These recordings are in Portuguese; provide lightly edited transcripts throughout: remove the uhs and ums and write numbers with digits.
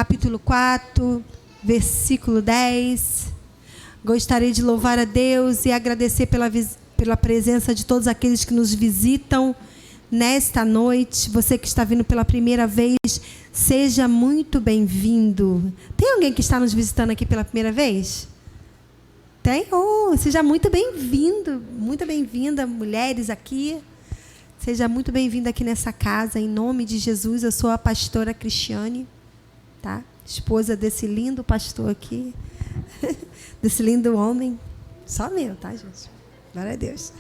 capítulo 4, versículo 10. Gostaria de louvar a Deus e agradecer pela presença de todos aqueles que nos visitam nesta noite. Você que está vindo pela primeira vez, seja muito bem-vindo. Tem alguém que está nos visitando aqui pela primeira vez? Tem? Oh, seja muito bem-vindo, muito bem-vinda, mulheres aqui. Seja muito bem-vinda aqui nessa casa, em nome de Jesus. Eu sou a pastora Cristiane, tá? Esposa desse lindo pastor aqui, desse lindo homem. Só meu, tá, gente? Glória a Deus.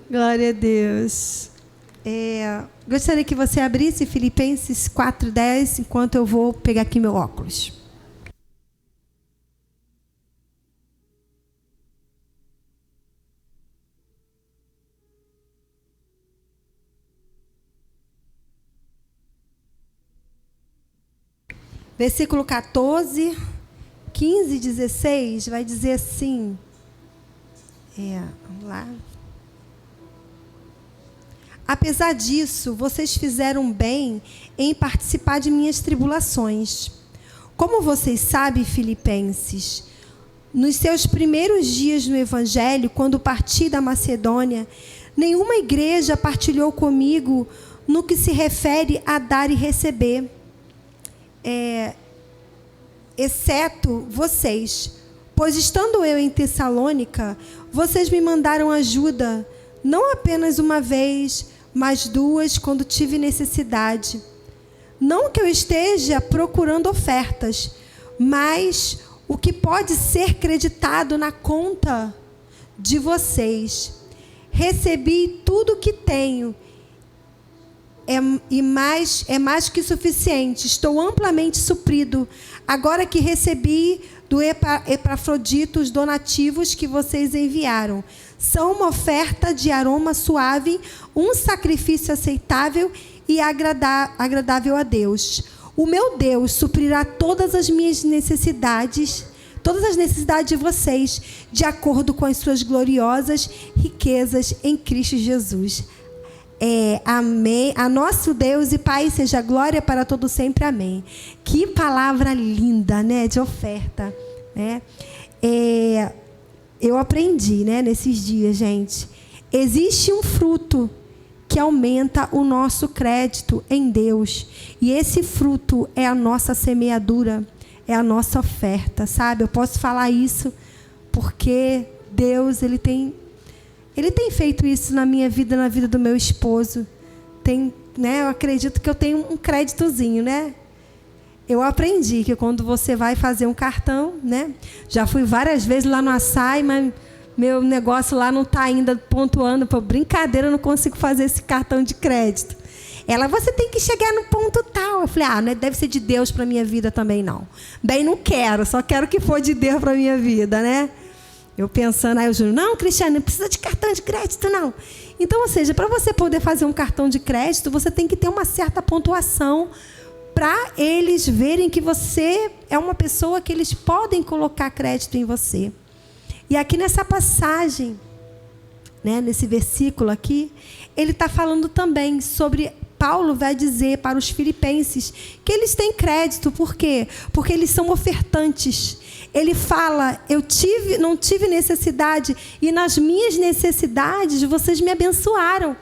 Glória a Deus. Gostaria que você abrisse Filipenses 4:10, enquanto eu vou pegar aqui meu óculos. Versículo 14, 15 e 16 vai dizer assim. Vamos lá. Apesar disso, vocês fizeram bem em participar de minhas tribulações. Como vocês sabem, filipenses, nos seus primeiros dias no Evangelho, quando parti da Macedônia, nenhuma igreja partilhou comigo no que se refere a dar e receber. Exceto vocês, pois estando eu em Tessalônica, vocês me mandaram ajuda, não apenas uma vez, mas duas, quando tive necessidade. Não que eu esteja procurando ofertas, mas o que pode ser creditado na conta de vocês. Recebi tudo o que tenho, é mais que suficiente. Estou amplamente suprido, agora que recebi do Epafrodito os donativos que vocês enviaram. São uma oferta de aroma suave, um sacrifício aceitável e agradável a Deus. O meu Deus suprirá todas as minhas necessidades, todas as necessidades de vocês, de acordo com as suas gloriosas riquezas em Cristo Jesus. Amém. A nosso Deus e Pai seja glória para todo sempre. Amém. Que palavra linda, né? De oferta, né? Eu aprendi, né? Nesses dias, gente. Existe um fruto que aumenta o nosso crédito em Deus. E esse fruto é a nossa semeadura, é a nossa oferta, sabe? Eu posso falar isso porque Deus, Ele tem feito isso na minha vida, na vida do meu esposo. Né, eu acredito que eu tenho um créditozinho, né? Eu aprendi que quando você vai fazer um cartão, né? Já fui várias vezes lá no Açaí, mas meu negócio lá não está ainda pontuando. Por brincadeira, eu não consigo fazer esse cartão de crédito. Você tem que chegar no ponto tal. Eu falei, não deve ser de Deus para minha vida também, não. Bem, não quero, só quero que for de Deus para minha vida, né? Eu pensando, aí o Júnior, não, Cristiane, não precisa de cartão de crédito, não. Então, ou seja, para você poder fazer um cartão de crédito, você tem que ter uma certa pontuação para eles verem que você é uma pessoa que eles podem colocar crédito em você. E aqui nessa passagem, né, nesse versículo aqui, ele está falando também sobre... Paulo vai dizer para os filipenses que eles têm crédito. Por quê? Porque eles são ofertantes. Ele fala, não tive necessidade, e nas minhas necessidades vocês me abençoaram.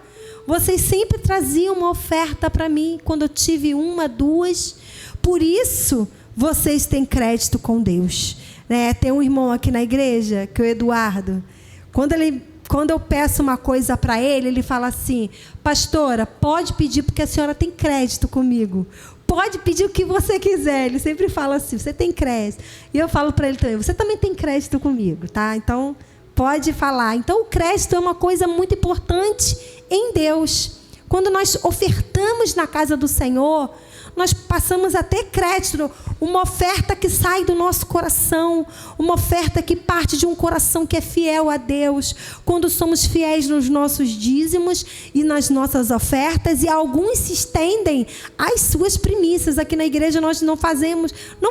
Vocês sempre traziam uma oferta para mim, quando eu tive uma, duas. Por isso, vocês têm crédito com Deus. Né? Tem um irmão aqui na igreja, que é o Eduardo. Quando eu peço uma coisa para ele, ele fala assim, pastora, pode pedir porque a senhora tem crédito comigo. Pode pedir o que você quiser. Ele sempre fala assim, você tem crédito. E eu falo para ele também, você também tem crédito comigo, tá? Então, pode falar. Então, o crédito é uma coisa muito importante em Deus. Quando nós ofertamos na casa do Senhor, nós passamos a ter crédito, uma oferta que sai do nosso coração, uma oferta que parte de um coração que é fiel a Deus. Quando somos fiéis nos nossos dízimos e nas nossas ofertas, e alguns se estendem às suas primícias. Aqui na igreja nós não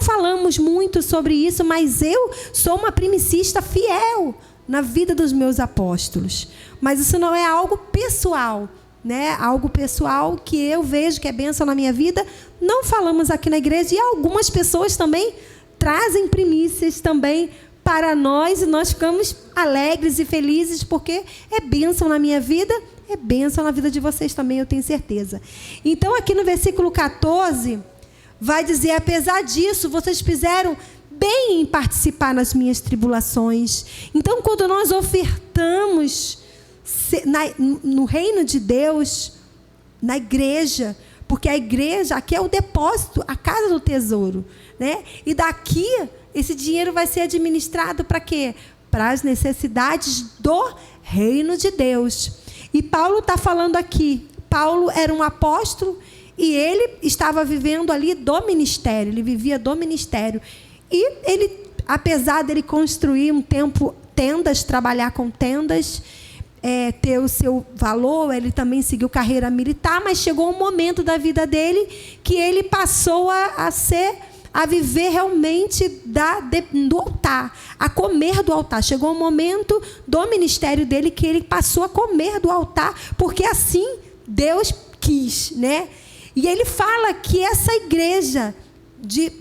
falamos muito sobre isso, mas eu sou uma primicista fiel na vida dos meus apóstolos. Mas isso não é algo pessoal, né, algo pessoal que eu vejo que é bênção na minha vida, não falamos aqui na igreja, e algumas pessoas também trazem primícias também para nós, e nós ficamos alegres e felizes, porque é bênção na minha vida, é bênção na vida de vocês também, eu tenho certeza. Então, aqui no versículo 14, vai dizer: apesar disso, vocês fizeram bem em participar nas minhas tribulações. Então, quando nós ofertamos no reino de Deus, na igreja, porque a igreja aqui é o depósito, a casa do tesouro, né? E daqui esse dinheiro vai ser administrado para quê? Para as necessidades do reino de Deus. E Paulo está falando aqui. Paulo era um apóstolo e ele estava vivendo ali do ministério. Ele vivia do ministério. E ele, apesar dele construir um tempo tendas, trabalhar com tendas, ter o seu valor, ele também seguiu carreira militar, mas chegou um momento da vida dele que ele passou a viver realmente do altar, a comer do altar. Chegou um momento do ministério dele que ele passou a comer do altar, porque assim Deus quis, né? E ele fala que essa igreja de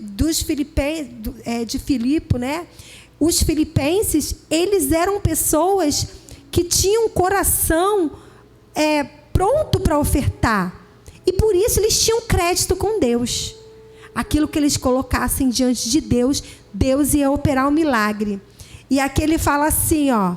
Filipe, né? Os filipenses, eles eram pessoas que tinham um coração pronto para ofertar. E por isso eles tinham crédito com Deus. Aquilo que eles colocassem diante de Deus, Deus ia operar um milagre. E aqui ele fala assim, ó,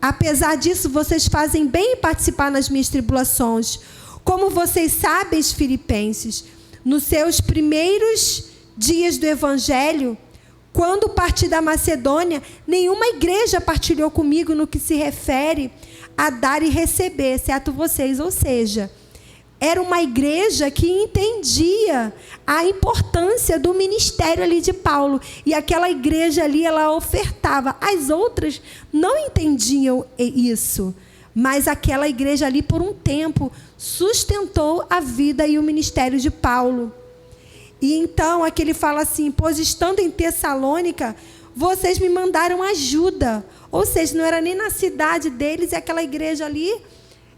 apesar disso, vocês fazem bem em participar nas minhas tribulações. Como vocês sabem, filipenses, nos seus primeiros dias do evangelho, quando parti da Macedônia, nenhuma igreja partilhou comigo no que se refere a dar e receber, exceto vocês. Ou seja, era uma igreja que entendia a importância do ministério ali de Paulo. E aquela igreja ali, ela ofertava. As outras não entendiam isso. Mas aquela igreja ali, por um tempo, sustentou a vida e o ministério de Paulo. E então, aqui ele fala assim: pois estando em Tessalônica, vocês me mandaram ajuda. Ou seja, não era nem na cidade deles, e aquela igreja ali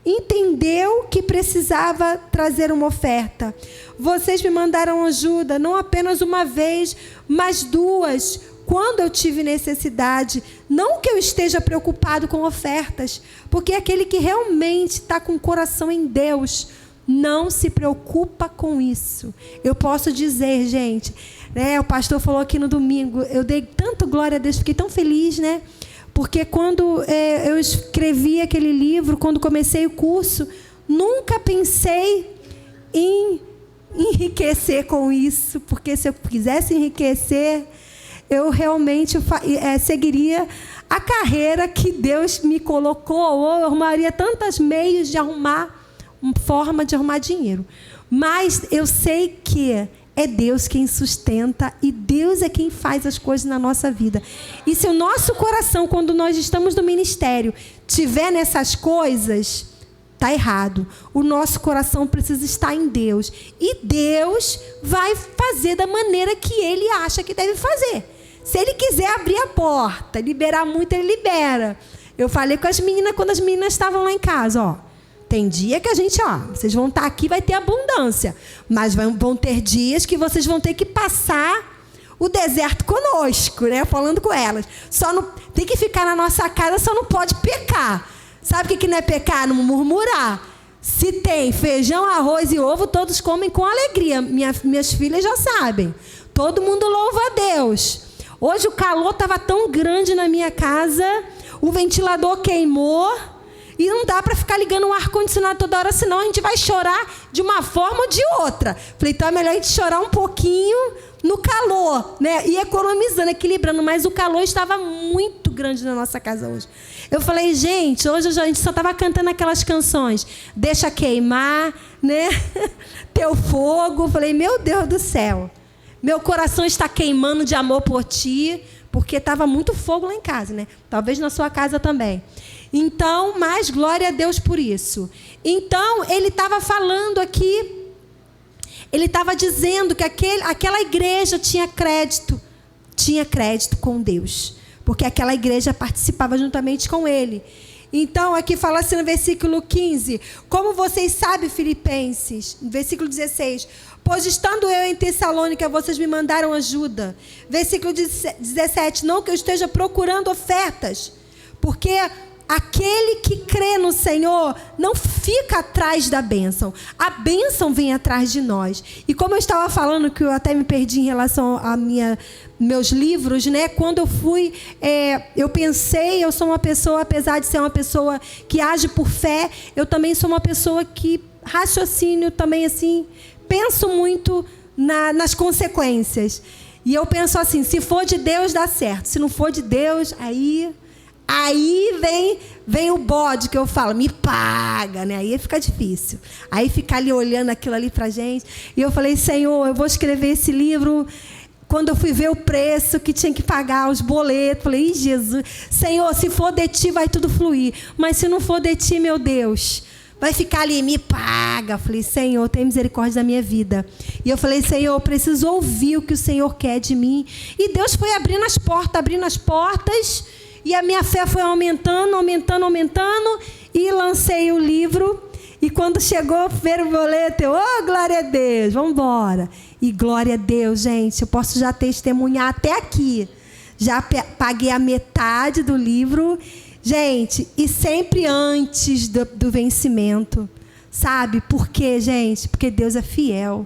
entendeu que precisava trazer uma oferta. Vocês me mandaram ajuda, não apenas uma vez, mas duas, quando eu tive necessidade. Não que eu esteja preocupado com ofertas, porque aquele que realmente está com o coração em Deus não se preocupa com isso. Eu posso dizer, gente, né, o pastor falou aqui no domingo, eu dei tanto glória a Deus, fiquei tão feliz, né? Porque quando eu escrevi aquele livro, quando comecei o curso, nunca pensei em enriquecer com isso, porque se eu quisesse enriquecer, eu realmente seguiria a carreira que Deus me colocou, ou eu arrumaria tantos meios de arrumar, uma forma de arrumar dinheiro. Mas eu sei que é Deus quem sustenta e Deus é quem faz as coisas na nossa vida. E se o nosso coração, quando nós estamos no ministério, tiver nessas coisas, está errado. O nosso coração precisa estar em Deus. E Deus vai fazer da maneira que Ele acha que deve fazer. Se Ele quiser abrir a porta, liberar muito, Ele libera. Eu falei com as meninas, quando as meninas estavam lá em casa, ó. Tem dia que a gente, vocês vão estar aqui, vai ter abundância. Mas vão ter dias que vocês vão ter que passar o deserto conosco, né? Falando com elas. Tem que ficar na nossa casa, só não pode pecar. Sabe o que não é pecar? Não murmurar. Se tem feijão, arroz e ovo, todos comem com alegria. Minhas filhas já sabem. Todo mundo louva a Deus. Hoje o calor estava tão grande na minha casa, o ventilador queimou. E não dá para ficar ligando o ar-condicionado toda hora, senão a gente vai chorar de uma forma ou de outra. Falei, então é melhor a gente chorar um pouquinho no calor, né? E economizando, equilibrando. Mas o calor estava muito grande na nossa casa hoje. Eu falei, gente, hoje a gente só estava cantando aquelas canções. Deixa queimar, né? Teu fogo. Falei, meu Deus do céu. Meu coração está queimando de amor por ti, porque estava muito fogo lá em casa, né? Talvez na sua casa também. Então, mas glória a Deus por isso. Então, ele estava falando aqui, ele estava dizendo que aquela igreja tinha crédito com Deus, porque aquela igreja participava juntamente com ele. Então, aqui fala assim no versículo 15: como vocês sabem, Filipenses, no versículo 16, pois estando eu em Tessalônica, vocês me mandaram ajuda. Versículo 17, não que eu esteja procurando ofertas, porque aquele que crê no Senhor não fica atrás da bênção. A bênção vem atrás de nós. E como eu estava falando, que eu até me perdi em relação a meus livros, né? Quando eu fui, eu pensei, eu sou uma pessoa, apesar de ser uma pessoa que age por fé, eu também sou uma pessoa que raciocínio também assim, penso muito nas consequências. E eu penso assim, se for de Deus, dá certo. Se não for de Deus, aí vem o bode que eu falo, me paga, né? Aí fica difícil. Aí fica ali olhando aquilo ali pra gente. E eu falei, Senhor, eu vou escrever esse livro. Quando eu fui ver o preço que tinha que pagar, os boletos, falei, Jesus, Senhor, se for de ti, vai tudo fluir. Mas se não for de ti, meu Deus, vai ficar ali, me paga. Falei, Senhor, tem misericórdia da minha vida. E eu falei, Senhor, eu preciso ouvir o que o Senhor quer de mim. E Deus foi abrindo as portas. E a minha fé foi aumentando. E lancei o livro. E quando chegou ver o boleto, eu, glória a Deus, vamos embora. E glória a Deus, gente, eu posso já testemunhar até aqui. Já paguei a metade do livro. Gente, e sempre antes do vencimento. Sabe? Por quê, gente? Porque Deus é fiel.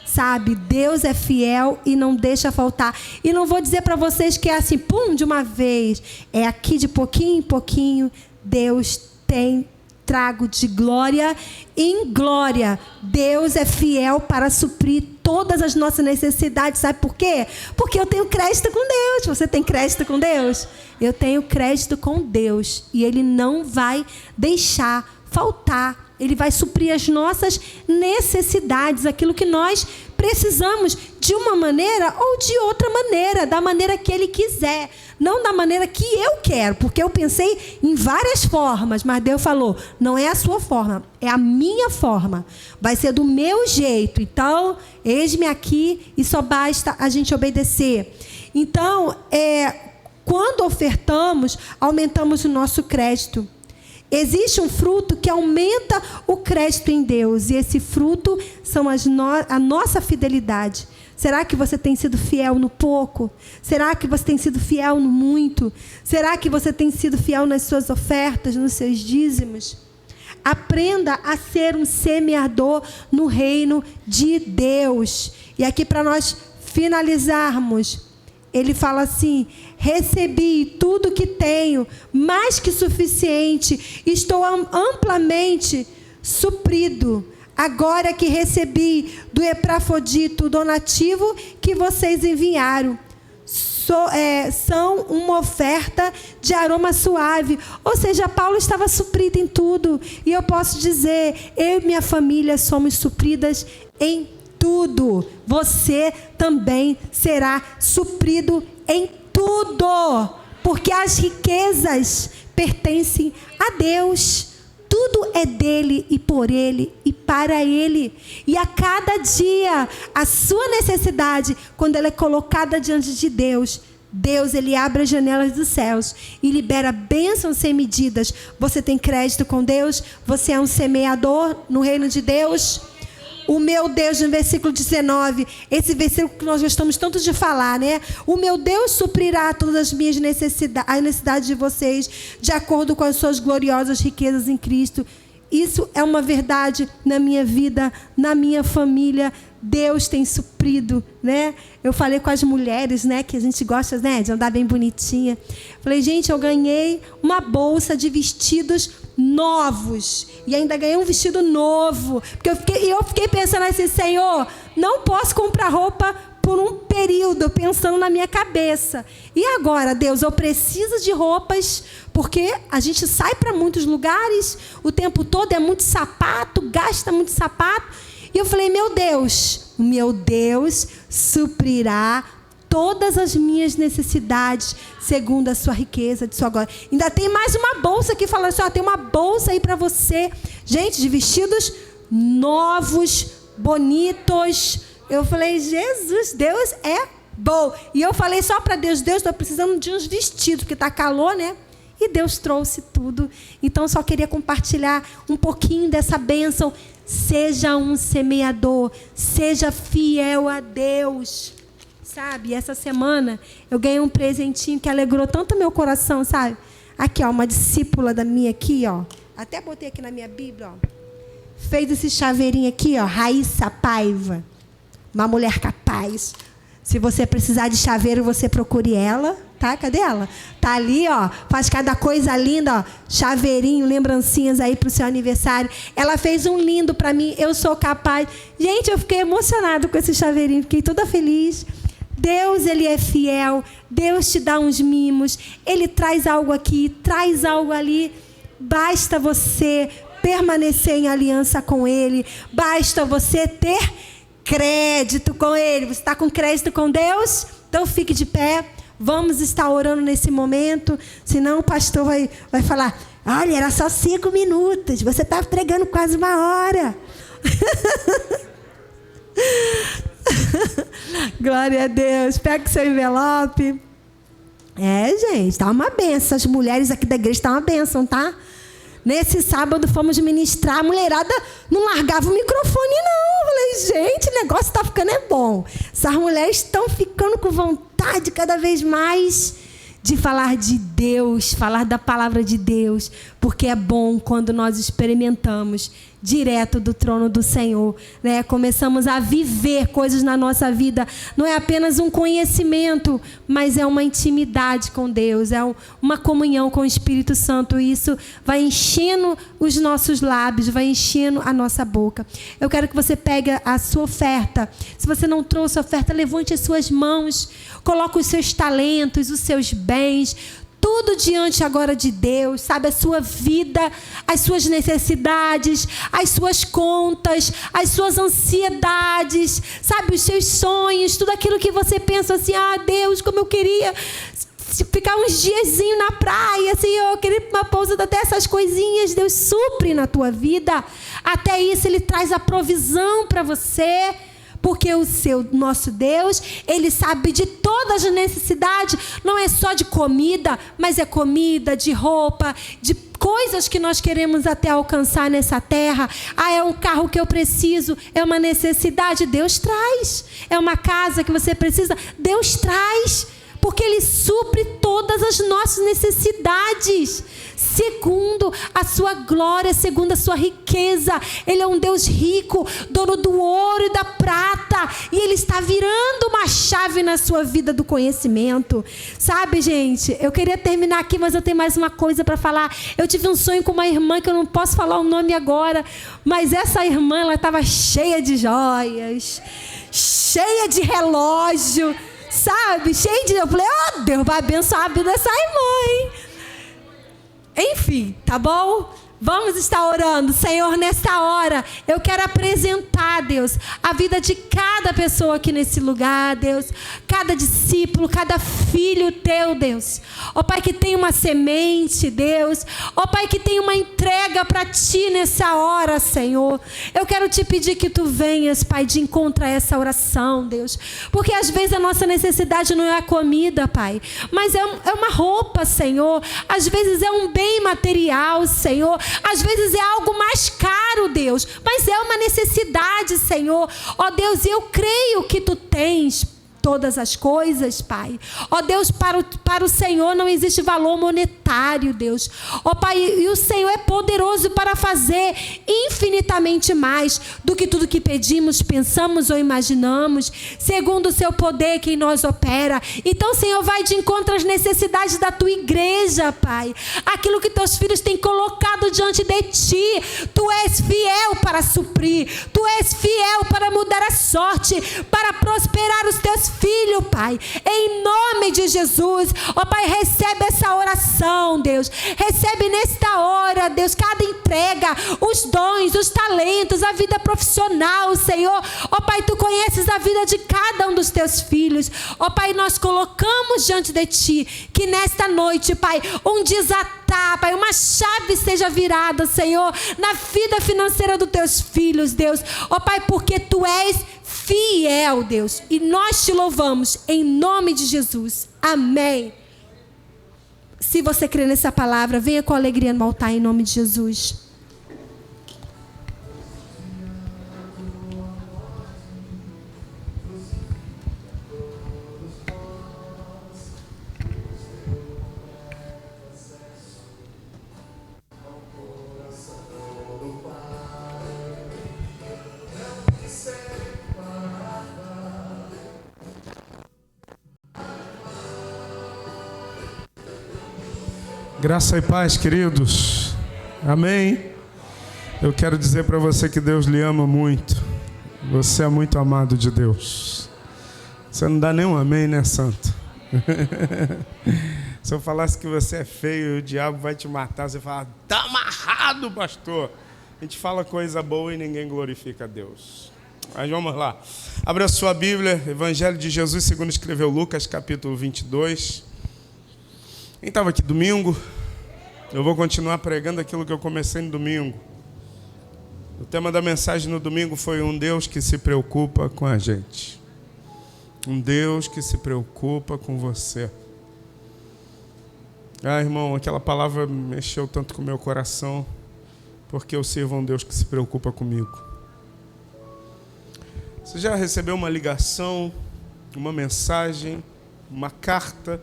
Sabe? Deus é fiel e não deixa faltar. E não vou dizer para vocês que é assim, pum, de uma vez. É aqui de pouquinho em pouquinho. Deus tem trago de glória em glória. Deus é fiel para suprir todas as nossas necessidades. Sabe por quê? Porque eu tenho crédito com Deus. Você tem crédito com Deus? Eu tenho crédito com Deus. E Ele não vai deixar faltar. Ele vai suprir as nossas necessidades, aquilo que nós precisamos, de uma maneira ou de outra maneira, da maneira que Ele quiser, não da maneira que eu quero, porque eu pensei em várias formas, mas Deus falou, não é a sua forma, é a minha forma, vai ser do meu jeito, então, eis-me aqui e só basta a gente obedecer. Então, quando ofertamos, aumentamos o nosso crédito. Existe um fruto que aumenta o crédito em Deus. E esse fruto são a nossa fidelidade. Será que você tem sido fiel no pouco? Será que você tem sido fiel no muito? Será que você tem sido fiel nas suas ofertas, nos seus dízimos? Aprenda a ser um semeador no reino de Deus. E aqui para nós finalizarmos, ele fala assim, recebi tudo que tenho, mais que suficiente, estou amplamente suprido. Agora que recebi do Epafrodito o donativo que vocês enviaram, são uma oferta de aroma suave. Ou seja, Paulo estava suprido em tudo. E eu posso dizer, eu e minha família somos supridas em tudo. Você também será suprido em tudo, porque as riquezas pertencem a Deus. Tudo é dele e por ele e para ele. E a cada dia, a sua necessidade, quando ela é colocada diante de Deus, ele abre as janelas dos céus e libera bênçãos sem medidas. Você tem crédito com Deus? Você é um semeador no reino de Deus? O meu Deus, no versículo 19, esse versículo que nós gostamos tanto de falar, né? O meu Deus suprirá todas as minhas necessidades, as necessidades de vocês, de acordo com as suas gloriosas riquezas em Cristo. Isso é uma verdade na minha vida, na minha família. Deus tem suprido, né? Eu falei com as mulheres, né? Que a gente gosta, né? De andar bem bonitinha. Falei, gente, eu ganhei uma bolsa de vestidos novos. E ainda ganhei um vestido novo. Porque eu fiquei pensando assim, Senhor, não posso comprar roupa por um período, pensando na minha cabeça. E agora, Deus, eu preciso de roupas, porque a gente sai para muitos lugares, o tempo todo é muito sapato, gasta muito sapato. E eu falei, meu Deus suprirá todas as minhas necessidades, segundo a sua riqueza, de sua glória. Ainda tem mais uma bolsa aqui, falando assim, tem uma bolsa aí para você. Gente, de vestidos novos, bonitos. Eu falei, Jesus, Deus é bom. E eu falei só para Deus, estou precisando de uns vestidos, porque está calor, né? E Deus trouxe tudo. Então, só queria compartilhar um pouquinho dessa bênção. Seja um semeador, seja fiel a Deus. Sabe, essa semana eu ganhei um presentinho que alegrou tanto meu coração, sabe? Aqui, ó, uma discípula da minha aqui, ó. Até botei aqui na minha Bíblia, ó. Fez esse chaveirinho aqui, ó, Raíssa Paiva. Uma mulher capaz. Se você precisar de chaveiro, você procure ela, tá? Cadê ela? Tá ali, ó. Faz cada coisa linda, ó. Chaveirinho, lembrancinhas aí pro seu aniversário. Ela fez um lindo para mim. Eu sou capaz. Gente, eu fiquei emocionada com esse chaveirinho. Fiquei toda feliz. Deus, Ele é fiel. Deus te dá uns mimos. Ele traz algo aqui, traz algo ali. Basta você permanecer em aliança com Ele. Basta você ter crédito com Ele. Você está com crédito com Deus? Então fique de pé. Vamos estar orando nesse momento. Senão o pastor vai falar: olha, era só 5 minutos. Você está pregando quase 1 hora. Glória a Deus. Pega o seu envelope. Gente, tá uma benção. As mulheres aqui da igreja tá uma benção, tá? Nesse sábado fomos ministrar. A mulherada não largava o microfone, não. Eu falei, gente, o negócio tá ficando bom. Essas mulheres estão ficando com vontade cada vez mais de falar de Deus, falar da palavra de Deus, porque é bom quando nós experimentamos direto do trono do Senhor, né? Começamos a viver coisas na nossa vida. Não é apenas um conhecimento, mas é uma intimidade com Deus, é uma comunhão com o Espírito Santo. E isso vai enchendo os nossos lábios, vai enchendo a nossa boca. Eu quero que você pegue a sua oferta. Se você não trouxe a oferta, levante as suas mãos, coloque os seus talentos, os seus bens, tudo diante agora de Deus, sabe? A sua vida, as suas necessidades, as suas contas, as suas ansiedades, sabe? Os seus sonhos, tudo aquilo que você pensa assim: ah, Deus, como eu queria ficar uns diazinhos na praia, assim, eu queria uma pousa, até essas coisinhas, Deus supre na tua vida. Até isso Ele traz a provisão para você. Porque nosso Deus, Ele sabe de todas as necessidades. Não é só de comida, mas é comida, de roupa, de coisas que nós queremos até alcançar nessa terra. Ah, é um carro que eu preciso, é uma necessidade, Deus traz. É uma casa que você precisa, Deus traz. Porque Ele supre todas as nossas necessidades, segundo a sua glória, segundo a sua riqueza. Ele é um Deus rico, dono do ouro e da prata, e Ele está virando uma chave na sua vida do conhecimento. Sabe, gente, eu queria terminar aqui, mas eu tenho mais uma coisa para falar. Eu tive um sonho com uma irmã, que eu não posso falar o nome agora, mas essa irmã, ela estava cheia de joias, cheia de relógio, sabe, cheio de... Eu falei, oh, Deus vai abençoar a vida dessa irmã, hein? Enfim, tá bom? Vamos estar orando. Senhor, nesta hora, eu quero apresentar, Deus, a vida de cada pessoa aqui nesse lugar, Deus. Cada discípulo, cada filho teu, Deus. Ó Pai, que tem uma semente, Deus. Ó Pai, que tem uma entrega para ti nessa hora, Senhor. Eu quero te pedir que tu venhas, Pai, de encontro a essa oração, Deus. Porque às vezes a nossa necessidade não é a comida, Pai, mas é uma roupa, Senhor. Às vezes é um bem material, Senhor. Às vezes é algo mais caro, Deus, mas é uma necessidade, Senhor. Ó Deus, eu creio que tu tens todas as coisas, Pai. Ó Deus, para o Senhor não existe valor monetário, Deus. Ó Pai, e o Senhor é poderoso para fazer infinitamente mais do que tudo que pedimos, pensamos ou imaginamos, segundo o seu poder que em nós opera. Então, Senhor, vai de encontro às necessidades da tua igreja, Pai. Aquilo que teus filhos têm colocado diante de ti, tu és fiel para suprir, tu és fiel para mudar a sorte, para prosperar os teus filho, Pai, em nome de Jesus. Ó Pai, recebe essa oração, Deus. Recebe nesta hora, Deus, cada entrega, os dons, os talentos, a vida profissional, Senhor. Ó Pai, tu conheces a vida de cada um dos teus filhos. Ó Pai, nós colocamos diante de ti que nesta noite, Pai, um desatar, Pai, uma chave seja virada, Senhor, na vida financeira dos teus filhos, Deus. Ó Pai, porque tu és fiel, Deus, e nós te louvamos em nome de Jesus. Amém. Se você crê nessa palavra, venha com alegria no altar em nome de Jesus. Graça e paz, queridos. Amém. Eu quero dizer para você que Deus lhe ama muito. Você é muito amado de Deus. Você não dá nenhum amém, né, santo? Se eu falasse que você é feio e o diabo vai te matar, você fala, tá amarrado, pastor. A gente fala coisa boa e ninguém glorifica a Deus. Mas vamos lá. Abra a sua Bíblia, Evangelho de Jesus, segundo escreveu Lucas, capítulo 22. Quem estava aqui domingo? Eu vou continuar pregando aquilo que eu comecei no domingo. O tema da mensagem no domingo foi um Deus que se preocupa com a gente. Um Deus que se preocupa com você. Ah, irmão, aquela palavra mexeu tanto com o meu coração, porque eu sirvo a um Deus que se preocupa comigo. Você já recebeu uma ligação, uma mensagem, uma carta?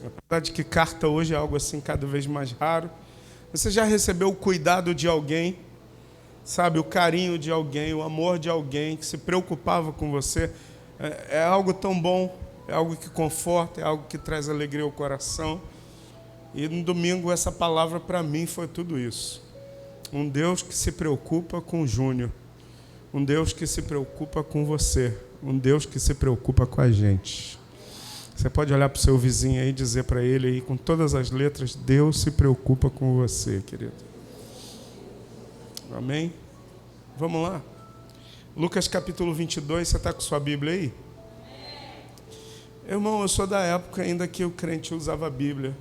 Apesar de que carta hoje é algo assim cada vez mais raro. Você já recebeu o cuidado de alguém, sabe, o carinho de alguém, o amor de alguém que se preocupava com você? É algo tão bom, é algo que conforta, é algo que traz alegria ao coração. E no domingo essa palavra para mim foi tudo isso. Um Deus que se preocupa com o Júnior. Um Deus que se preocupa com você. Um Deus que se preocupa com a gente. Você pode olhar para o seu vizinho aí e dizer para ele aí, com todas as letras, Deus se preocupa com você, querido. Amém? Vamos lá. Lucas capítulo 22, você está com sua Bíblia aí? Irmão, eu sou da época ainda que o crente usava a Bíblia.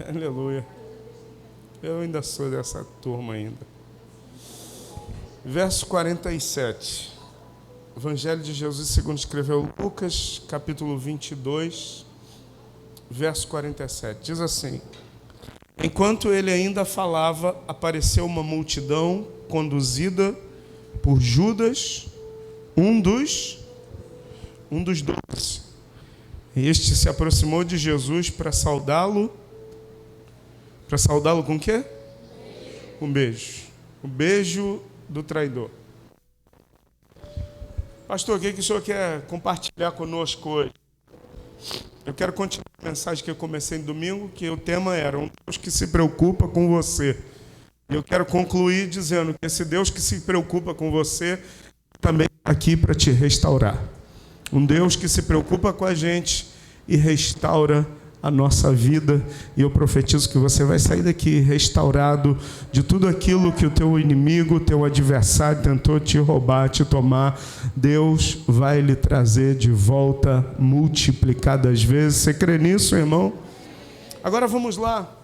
Aleluia. Eu ainda sou dessa turma ainda. Verso 47. Evangelho de Jesus, segundo escreveu Lucas, capítulo 22, verso 47. Diz assim: enquanto ele ainda falava, apareceu uma multidão conduzida por Judas, um dos 12. Este se aproximou de Jesus para saudá-lo. Para saudá-lo com o quê? Com um beijo. O beijo do traidor. Pastor, o que o senhor quer compartilhar conosco hoje? Eu quero continuar a mensagem que eu comecei no domingo, que o tema era um Deus que se preocupa com você. E eu quero concluir dizendo que esse Deus que se preocupa com você também está aqui para te restaurar. Um Deus que se preocupa com a gente e restaura a nossa vida, e eu profetizo que você vai sair daqui restaurado de tudo aquilo que o teu inimigo, o teu adversário tentou te roubar, te tomar. Deus vai lhe trazer de volta multiplicadas vezes. Você crê nisso, irmão? Agora vamos lá.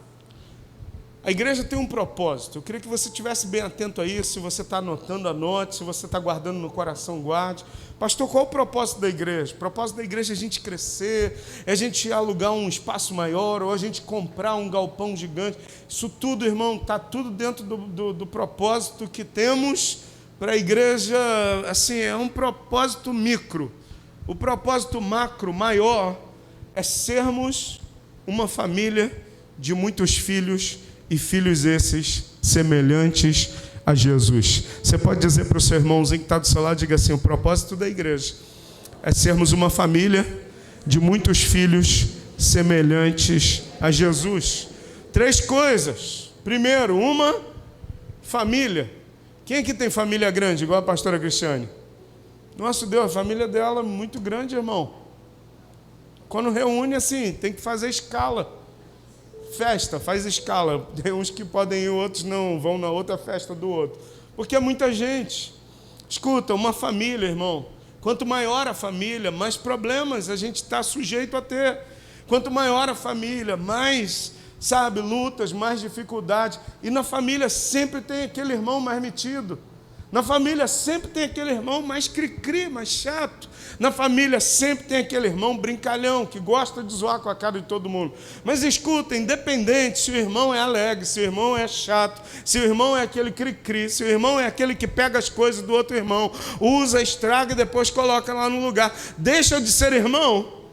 A igreja tem um propósito. Eu queria que você estivesse bem atento a isso. Se você está anotando, anote. Se você está guardando no coração, guarde. Pastor, qual é o propósito da igreja? O propósito da igreja é a gente crescer, é a gente alugar um espaço maior, ou a gente comprar um galpão gigante. Isso tudo, irmão, está tudo dentro do propósito que temos para a igreja. Assim, é um propósito micro. O propósito macro, maior, é sermos uma família de muitos filhos, e filhos esses semelhantes a Jesus. Você pode dizer para o seu irmãozinho que está do seu lado, diga assim: o propósito da igreja é sermos uma família de muitos filhos semelhantes a Jesus. 3 coisas. Primeiro, uma família. Quem aqui tem família grande, igual a pastora Cristiane? Nosso Deus, a família dela é muito grande, irmão. Quando reúne assim, tem que fazer escala. Festa, faz escala. Tem uns que podem ir, outros não, vão na outra festa do outro. Porque é muita gente. Escuta, uma família, irmão. Quanto maior a família, mais problemas a gente está sujeito a ter. Quanto maior a família, mais, lutas, mais dificuldades. E na família sempre tem aquele irmão mais metido. Na família sempre tem aquele irmão mais cri-cri, mais chato. Na família sempre tem aquele irmão brincalhão, que gosta de zoar com a cara de todo mundo. Mas escuta, independente se o irmão é alegre, se o irmão é chato, se o irmão é aquele cri-cri, se o irmão é aquele que pega as coisas do outro irmão, usa, estraga e depois coloca lá no lugar, deixa de ser irmão?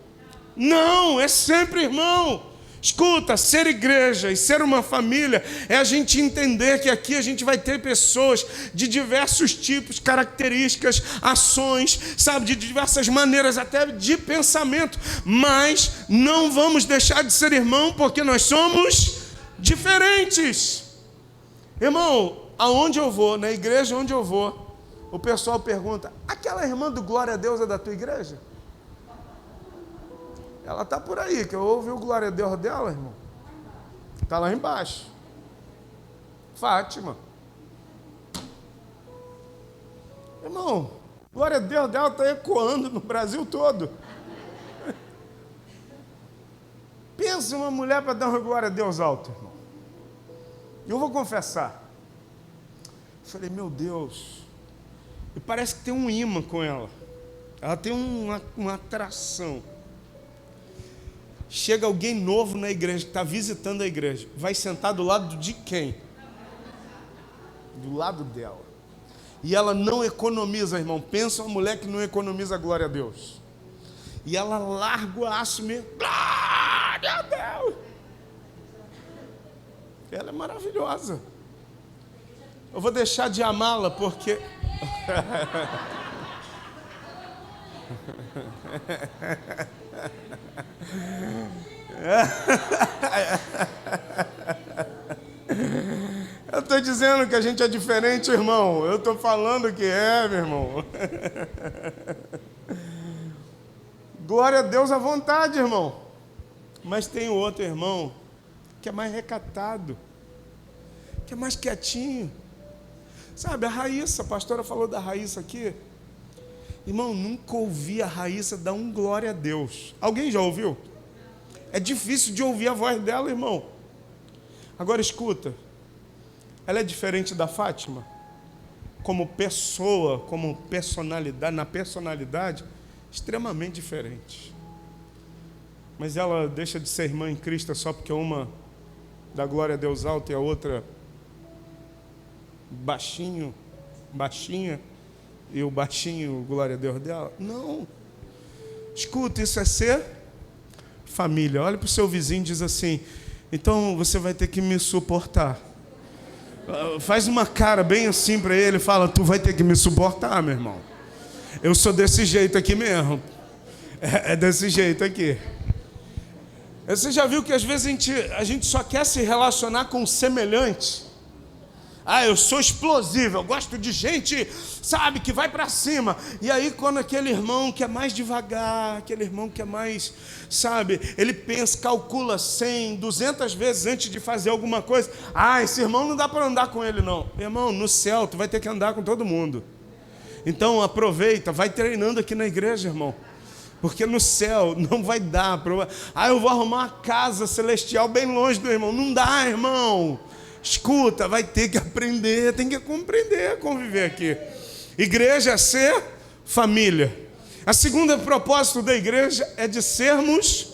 Não, é sempre irmão. Escuta, ser igreja e ser uma família é a gente entender que aqui a gente vai ter pessoas de diversos tipos, características, ações, sabe, de diversas maneiras, até de pensamento, mas não vamos deixar de ser irmão porque nós somos diferentes. Irmão, aonde eu vou, na igreja onde eu vou, o pessoal pergunta: aquela irmã do Glória a Deus é da tua igreja? Ela está por aí, que eu ouvi o glória a Deus dela, irmão. Está lá embaixo. Fátima. Irmão, glória a Deus dela está ecoando no Brasil todo. Pensa uma mulher para dar uma glória a Deus alto, irmão. E eu vou confessar. Eu falei, meu Deus. E parece que tem um imã com ela. Ela tem uma atração. Chega alguém novo na igreja, que está visitando a igreja, vai sentar do lado de quem? Do lado dela. E ela não economiza, irmão. Pensa uma mulher que não economiza a glória a Deus. E ela larga o aço mesmo. Glória a Deus! Ela é maravilhosa. Eu vou deixar de amá-la porque... Eu estou dizendo que a gente é diferente, irmão. Eu estou falando que é, meu irmão. Glória a Deus à vontade, irmão. Mas tem outro irmão que é mais recatado, que é mais quietinho. Sabe, a Raíssa, a pastora falou da Raíssa aqui. Irmão, nunca ouvi a Raíssa dar um glória a Deus. Alguém já ouviu? É difícil de ouvir a voz dela, irmão. Agora escuta, ela é diferente da Fátima? Como pessoa, como personalidade, na personalidade, extremamente diferente. Mas ela deixa de ser irmã em Cristo só porque uma dá glória a Deus alto e a outra baixinha, e o baixinho, glória a Deus dela? Não. Escuta, isso é ser família. Olha para o seu vizinho e diz assim: então você vai ter que me suportar. Faz uma cara bem assim para ele e fala: tu vai ter que me suportar, meu irmão. Eu sou desse jeito aqui mesmo. É desse jeito aqui. Você já viu que às vezes a gente só quer se relacionar com o semelhante? Ah, eu sou explosivo, eu gosto de gente, sabe, que vai para cima. E aí quando aquele irmão que é mais devagar, aquele irmão que é mais, sabe, ele pensa, calcula 100, 200 vezes antes de fazer alguma coisa. Ah, esse irmão não dá para andar com ele não. Irmão, no céu tu vai ter que andar com todo mundo. Então aproveita, vai treinando aqui na igreja, irmão. Porque no céu não vai dar. Eu vou arrumar uma casa celestial bem longe do irmão. Não dá, irmão. Escuta, vai ter que aprender, tem que compreender a conviver aqui. Igreja é ser família. A segunda propósito da igreja é de sermos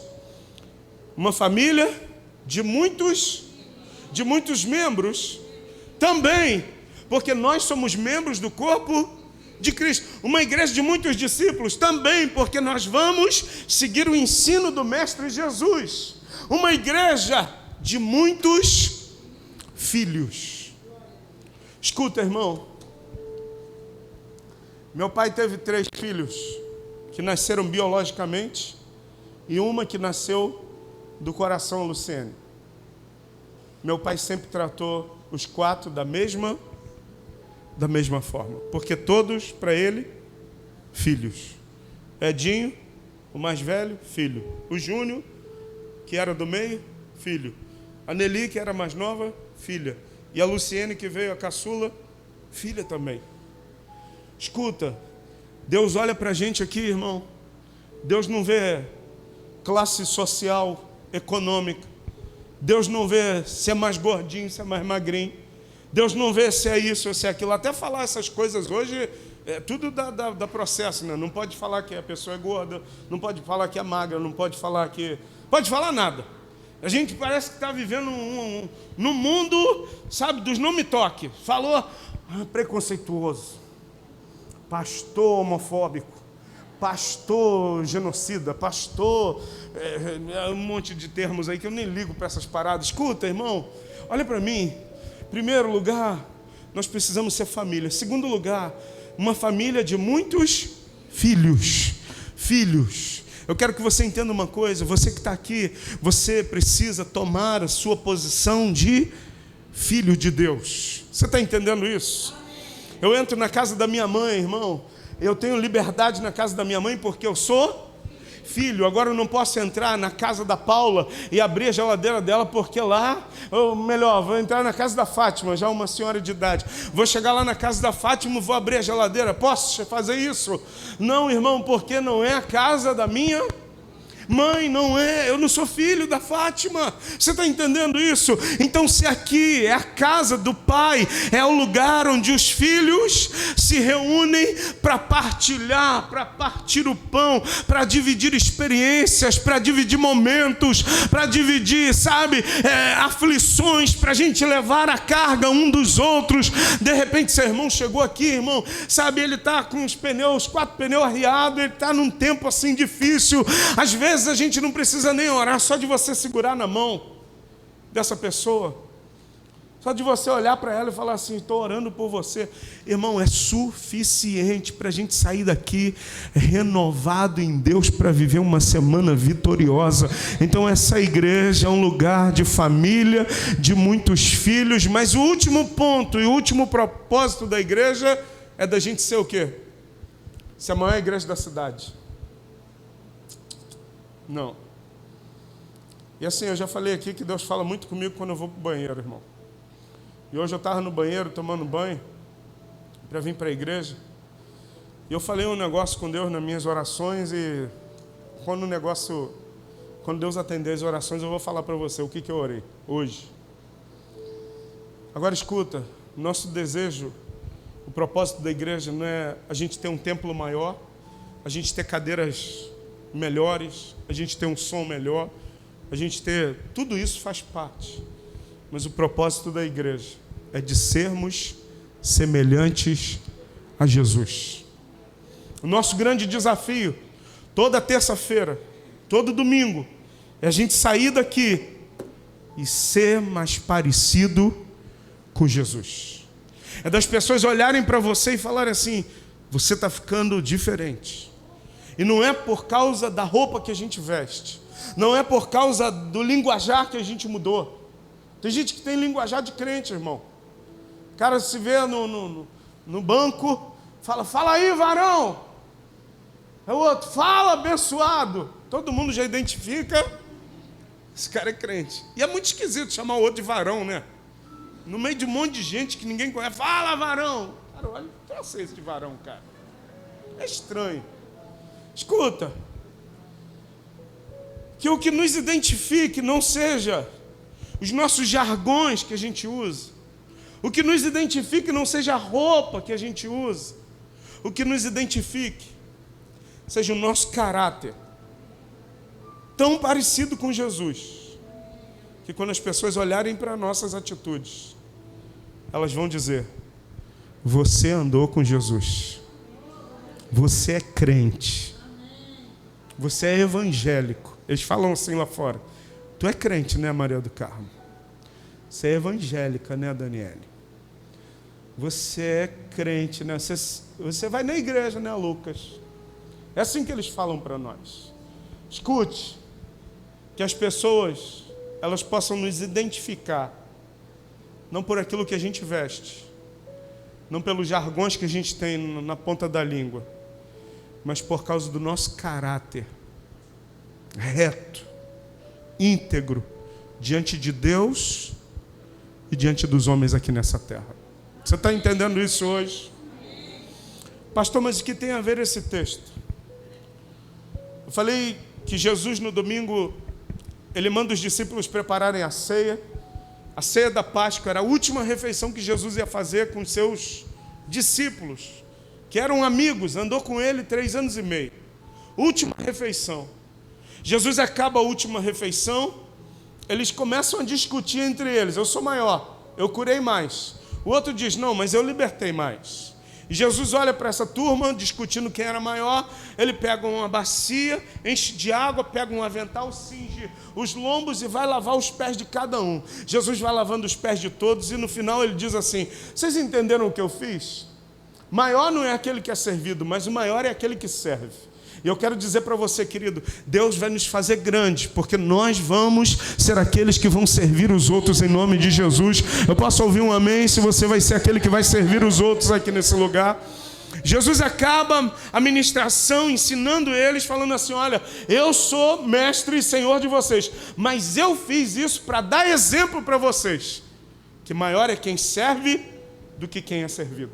uma família de muitos membros também, porque nós somos membros do corpo de Cristo. Uma igreja de muitos discípulos também, porque nós vamos seguir o ensino do Mestre Jesus. Uma igreja de muitos filhos. Escuta, irmão. Meu pai teve 3 filhos que nasceram biologicamente e uma que nasceu do coração Luciene. Meu pai sempre tratou os 4 da mesma forma, porque todos para ele filhos. Edinho, o mais velho, filho. O Júnior, que era do meio, filho. A Nelly, que era mais nova, filha. E a Luciene, que veio a caçula, filha também. Escuta, Deus olha para a gente aqui, irmão. Deus não vê classe social, econômica. Deus não vê se é mais gordinho, se é mais magrinho. Deus não vê se é isso ou se é aquilo. Até falar essas coisas hoje, tudo dá processo, né? Não pode falar que a pessoa é gorda, não pode falar que é magra, não pode falar que... Pode falar nada. A gente parece que está vivendo num mundo, sabe, dos não me toque. Falou, preconceituoso, pastor homofóbico, pastor genocida, pastor... um monte de termos aí que eu nem ligo para essas paradas. Escuta, irmão, olha para mim. Primeiro lugar, nós precisamos ser família. Segundo lugar, uma família de muitos filhos. Filhos. Eu quero que você entenda uma coisa. Você que está aqui, você precisa tomar a sua posição de filho de Deus. Você está entendendo isso? Eu entro na casa da minha mãe, irmão. Eu tenho liberdade na casa da minha mãe porque eu sou filho. Agora eu não posso entrar na casa da Paula e abrir a geladeira dela, porque lá, ou melhor, vou entrar na casa da Fátima, já uma senhora de idade. Vou chegar lá na casa da Fátima, vou abrir a geladeira. Posso fazer isso? Não, irmão, porque não é a casa da minha mãe, não é, eu não sou filho da Fátima. Você está entendendo isso? Então, se aqui é a casa do Pai, é o lugar onde os filhos se reúnem para partilhar, para partir o pão, para dividir experiências, para dividir momentos, para dividir, sabe, aflições, para a gente levar a carga um dos outros. De repente, seu irmão chegou aqui, irmão, sabe, ele está com os pneus, 4 pneus arriados, ele está num tempo assim difícil. Às vezes a gente não precisa nem orar, só de você segurar na mão dessa pessoa, só de você olhar para ela e falar assim, estou orando por você, irmão, é suficiente para a gente sair daqui renovado em Deus para viver uma semana vitoriosa. Então essa igreja é um lugar de família, de muitos filhos. Mas o último ponto e o último propósito da igreja é da gente ser o quê? Ser a maior igreja da cidade. Não. E assim, eu já falei aqui que Deus fala muito comigo quando eu vou para o banheiro, irmão. E hoje eu estava no banheiro, tomando banho, para vir para a igreja. E eu falei um negócio com Deus nas minhas orações. E quando Deus atender as orações, eu vou falar para você o que eu orei hoje. Agora escuta, nosso desejo, o propósito da igreja não é a gente ter um templo maior, a gente ter cadeiras melhores, a gente ter um som melhor, a gente ter... Tudo isso faz parte. Mas o propósito da igreja é de sermos semelhantes a Jesus. O nosso grande desafio, toda terça-feira, todo domingo, é a gente sair daqui e ser mais parecido com Jesus. É das pessoas olharem para você e falarem assim, você está ficando diferente. E não é por causa da roupa que a gente veste, não é por causa do linguajar que a gente mudou. Tem gente que tem linguajar de crente, irmão. O cara se vê no banco, fala aí, varão. É o outro, fala, abençoado. Todo mundo já identifica, esse cara é crente. E é muito esquisito chamar o outro de varão, né? No meio de um monte de gente que ninguém conhece, fala, varão. Cara, olha, não sei esse de varão, cara. É estranho. Escuta, que o que nos identifique não seja os nossos jargões que a gente usa, o que nos identifique não seja a roupa que a gente usa, o que nos identifique seja o nosso caráter, tão parecido com Jesus, que quando as pessoas olharem para nossas atitudes, elas vão dizer, você andou com Jesus, você é crente, você é evangélico. Eles falam assim lá fora. Tu é crente, né, Maria do Carmo? Você é evangélica, né, Daniele? Você é crente, né? Você vai na igreja, né, Lucas? É assim que eles falam para nós. Escute, que as pessoas, elas possam nos identificar, não por aquilo que a gente veste, não pelos jargões que a gente tem na ponta da língua, mas por causa do nosso caráter reto, íntegro, diante de Deus e diante dos homens aqui nessa terra. Você está entendendo isso hoje? Pastor, mas o que tem a ver esse texto? Eu falei que Jesus no domingo, ele manda os discípulos prepararem a ceia, A ceia da Páscoa era a última refeição que Jesus ia fazer com seus discípulos, que eram amigos, andou com ele 3 anos e meio. Última refeição. Jesus acaba a última refeição, eles começam a discutir entre eles. Eu sou maior, eu curei mais. O outro diz, não, mas eu libertei mais. E Jesus olha para essa turma, discutindo quem era maior, ele pega uma bacia, enche de água, pega um avental, cinge os lombos e vai lavar os pés de cada um. Jesus vai lavando os pés de todos e no final ele diz assim, vocês entenderam o que eu fiz? Maior não é aquele que é servido, mas o maior é aquele que serve. E eu quero dizer para você, querido, Deus vai nos fazer grandes, porque nós vamos ser aqueles que vão servir os outros em nome de Jesus. Eu posso ouvir um amém se você vai ser aquele que vai servir os outros aqui nesse lugar. Jesus acaba a ministração ensinando eles, falando assim, olha, eu sou mestre e senhor de vocês, mas eu fiz isso para dar exemplo para vocês, que maior é quem serve do que quem é servido.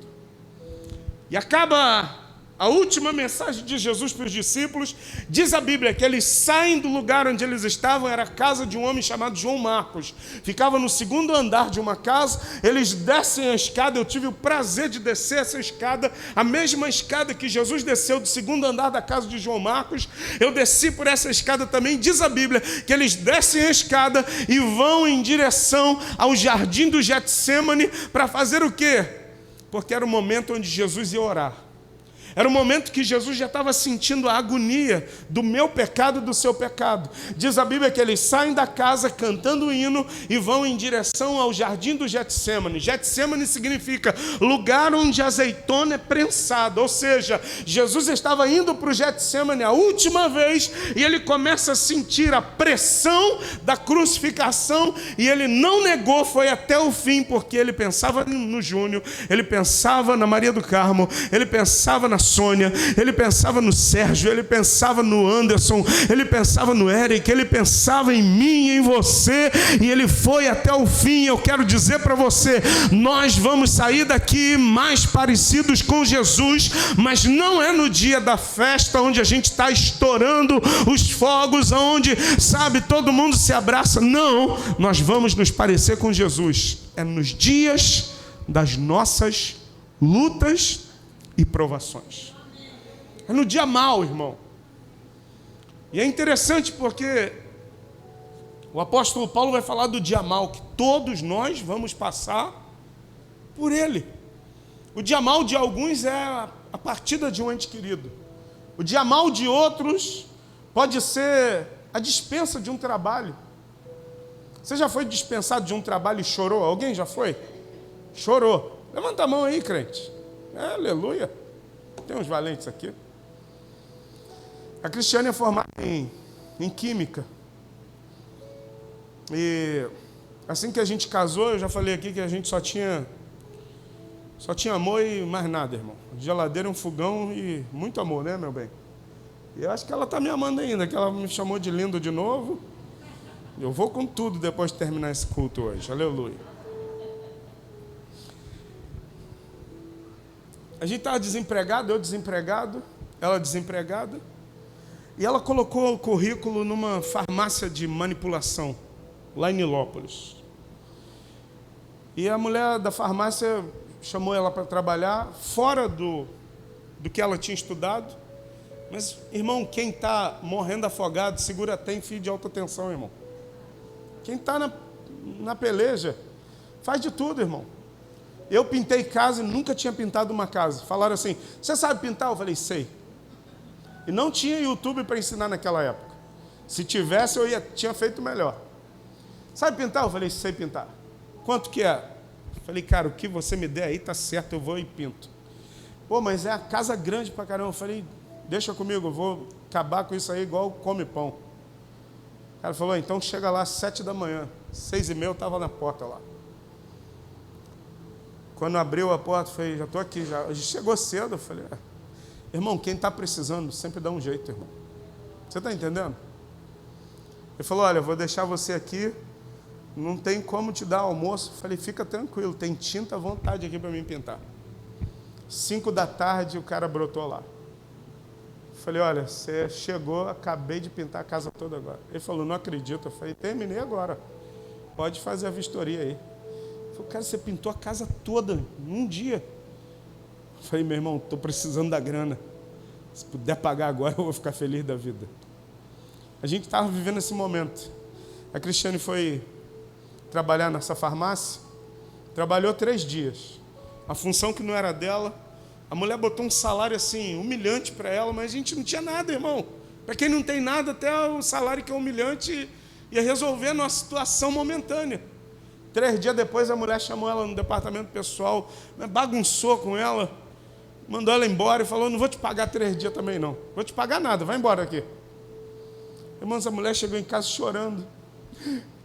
E acaba a última mensagem de Jesus para os discípulos. Diz a Bíblia que eles saem do lugar onde eles estavam, era a casa de um homem chamado João Marcos. Ficava no 2º andar de uma casa, eles descem a escada, eu tive o prazer de descer essa escada, a mesma escada que Jesus desceu do 2º andar da casa de João Marcos, eu desci por essa escada também. Diz a Bíblia que eles descem a escada e vão em direção ao jardim do Getsêmani para fazer o quê? Porque era o momento onde Jesus ia orar. Era o momento que Jesus já estava sentindo a agonia do meu pecado e do seu pecado. Diz a Bíblia que eles saem da casa cantando o hino e vão em direção ao jardim do Getsêmani. Getsêmani significa lugar onde a azeitona é prensada. Ou seja, Jesus estava indo para o Getsêmani a última vez e ele começa a sentir a pressão da crucificação e ele não negou, foi até o fim, porque ele pensava no Júnior, ele pensava na Maria do Carmo, ele pensava na Sônia, ele pensava no Sérgio, ele pensava no Anderson, ele pensava no Eric, ele pensava em mim e em você, e ele foi até o fim. Eu quero dizer para você, nós vamos sair daqui mais parecidos com Jesus, mas não é no dia da festa, onde a gente está estourando os fogos, onde, sabe, todo mundo se abraça. Não, nós vamos nos parecer com Jesus, é nos dias das nossas lutas e provações. É no dia mau, irmão. E é interessante porque o apóstolo Paulo vai falar do dia mau, que todos nós vamos passar por ele. O dia mau de alguns é a partida de um ente querido. O dia mau de outros pode ser a dispensa de um trabalho. Você já foi dispensado de um trabalho e chorou? Alguém já foi? Chorou. Levanta a mão aí, crente. Aleluia. Tem uns valentes aqui. A Cristiane é formada em Química. E assim que a gente casou, eu já falei aqui que a gente só tinha amor e mais nada, irmão. Geladeira, um fogão e muito amor, né, meu bem? E eu acho que ela está me amando ainda, que ela me chamou de lindo de novo. Eu vou com tudo depois de terminar esse culto hoje. Aleluia. A gente estava desempregado, eu desempregado, ela desempregada, e ela colocou o currículo numa farmácia de manipulação, lá em Nilópolis. E a mulher da farmácia chamou ela para trabalhar, fora do que ela tinha estudado. Mas, irmão, quem está morrendo afogado, segura tem fio de alta tensão, irmão. Quem está na peleja, faz de tudo, irmão. Eu pintei casa e nunca tinha pintado uma casa. Falaram assim, você sabe pintar? Eu falei, sei. E não tinha YouTube para ensinar naquela época. Se tivesse, tinha feito melhor. Sabe pintar? Eu falei, sei pintar. Quanto que é? Eu falei, cara, o que você me der aí tá certo, eu vou e pinto. Pô, mas é a casa grande pra caramba. Eu falei, deixa comigo, eu vou acabar com isso aí igual come pão. O cara falou, então chega lá às 7 da manhã. 6h30 eu estava na porta lá. Quando abriu a porta, eu falei, já estou aqui. Já chegou cedo, eu falei, irmão, quem está precisando sempre dá um jeito, irmão. Você está entendendo? Ele falou, olha, eu vou deixar você aqui, não tem como te dar almoço. Eu falei, fica tranquilo, tem tinta à vontade aqui para mim pintar. 5 da tarde o cara brotou lá. Eu falei, olha, você chegou, acabei de pintar a casa toda agora. Ele falou, não acredito. Eu falei, terminei agora. pode fazer a vistoria aí. Eu falei, cara, você pintou a casa toda em um dia. Eu falei, meu irmão, estou precisando da grana. Se puder pagar agora, eu vou ficar feliz da vida. A gente estava vivendo esse momento. A Cristiane foi trabalhar nessa farmácia, trabalhou 3 dias. A função que não era dela, a mulher botou um salário assim, humilhante para ela, mas a gente não tinha nada, irmão. Para quem não tem nada, até o salário que é humilhante ia resolver a nossa situação momentânea. 3 dias depois, a mulher chamou ela no departamento pessoal, bagunçou com ela, mandou ela embora e falou, não vou te pagar 3 dias também não. Vou te pagar nada, vai embora aqui. Irmãos, a mulher chegou em casa chorando.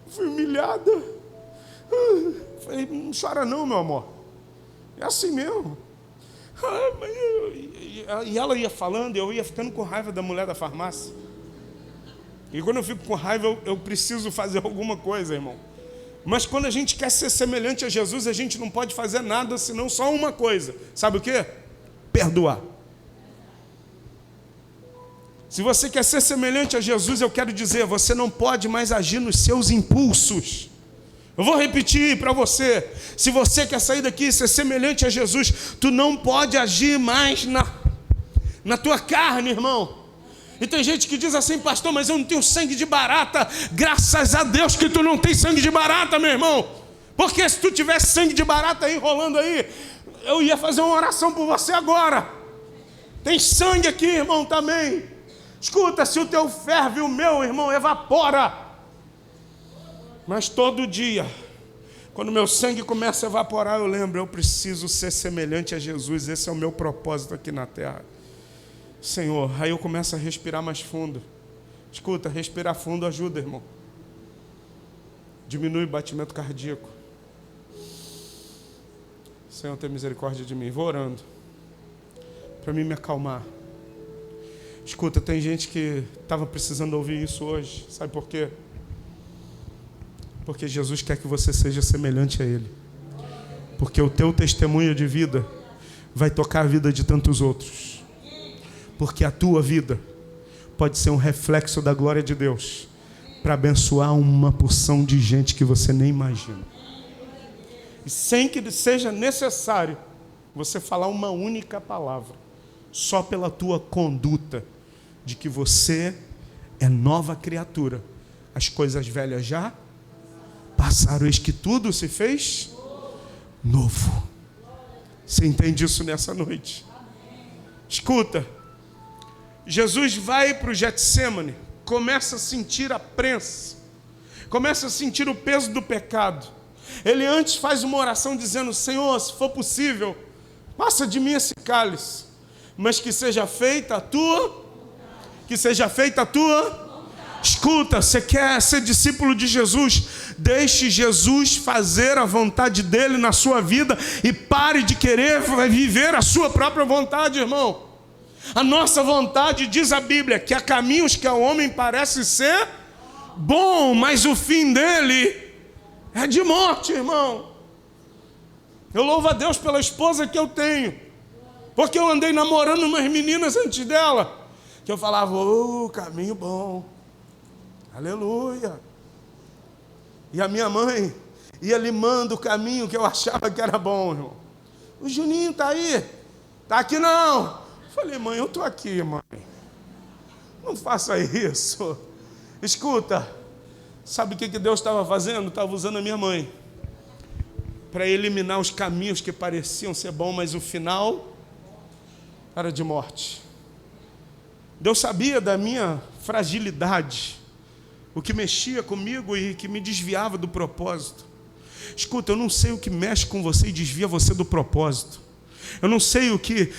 Fui humilhada. Falei, não chora não, meu amor. É assim mesmo. E ela ia falando, eu ia ficando com raiva da mulher da farmácia. E quando eu fico com raiva, eu preciso fazer alguma coisa, irmão. Mas quando a gente quer ser semelhante a Jesus, a gente não pode fazer nada senão só uma coisa. Sabe o quê? Perdoar. Se você quer ser semelhante a Jesus, eu quero dizer, você não pode mais agir nos seus impulsos. Eu vou repetir para você. Se você quer sair daqui e ser semelhante a Jesus, tu não pode agir mais na tua carne, irmão. E tem gente que diz assim, pastor, mas eu não tenho sangue de barata. Graças a Deus que tu não tem sangue de barata, meu irmão. Porque se tu tivesse sangue de barata aí, rolando aí, eu ia fazer uma oração por você agora. Tem sangue aqui, irmão, também. Escuta, se o teu ferve, o meu, irmão, evapora. Mas todo dia, quando o meu sangue começa a evaporar, eu lembro, eu preciso ser semelhante a Jesus. Esse é o meu propósito aqui na terra. Senhor, aí eu começo a respirar mais fundo. Escuta, respirar fundo ajuda, irmão. Diminui o batimento cardíaco. Senhor, tenha misericórdia de mim. Vou orando para mim me acalmar. Escuta, tem gente que estava precisando ouvir isso hoje. Sabe por quê? Porque Jesus quer que você seja semelhante a Ele. Porque o teu testemunho de vida vai tocar a vida de tantos outros. Porque a tua vida pode ser um reflexo da glória de Deus para abençoar uma porção de gente que você nem imagina. E sem que seja necessário você falar uma única palavra, só pela tua conduta de que você é nova criatura. As coisas velhas já passaram, eis que tudo se fez novo. Você entende isso nessa noite? Escuta, Jesus vai para o Getsêmani, começa a sentir a prensa, começa a sentir o peso do pecado. Ele antes faz uma oração dizendo, Senhor, se for possível, passa de mim esse cálice, mas que seja feita a tua, Escuta, você quer ser discípulo de Jesus? Deixe Jesus fazer a vontade dele na sua vida e pare de querer viver a sua própria vontade, irmão. A nossa vontade, diz a Bíblia, que há caminhos que ao homem parece ser bom, mas o fim dele é de morte, irmão. Eu louvo a Deus pela esposa que eu tenho, porque eu andei namorando umas meninas antes dela, que eu falava, caminho bom, aleluia. E a minha mãe ia limando o caminho que eu achava que era bom, irmão. O Juninho está aí? Está aqui não. Eu falei, mãe, eu estou aqui, mãe. Não faça isso. Escuta, sabe o que Deus estava fazendo? Estava usando a minha mãe para eliminar os caminhos que pareciam ser bons, mas o final era de morte. Deus sabia da minha fragilidade, o que mexia comigo e que me desviava do propósito. Escuta, eu não sei o que mexe com você e desvia você do propósito. Eu não sei o que,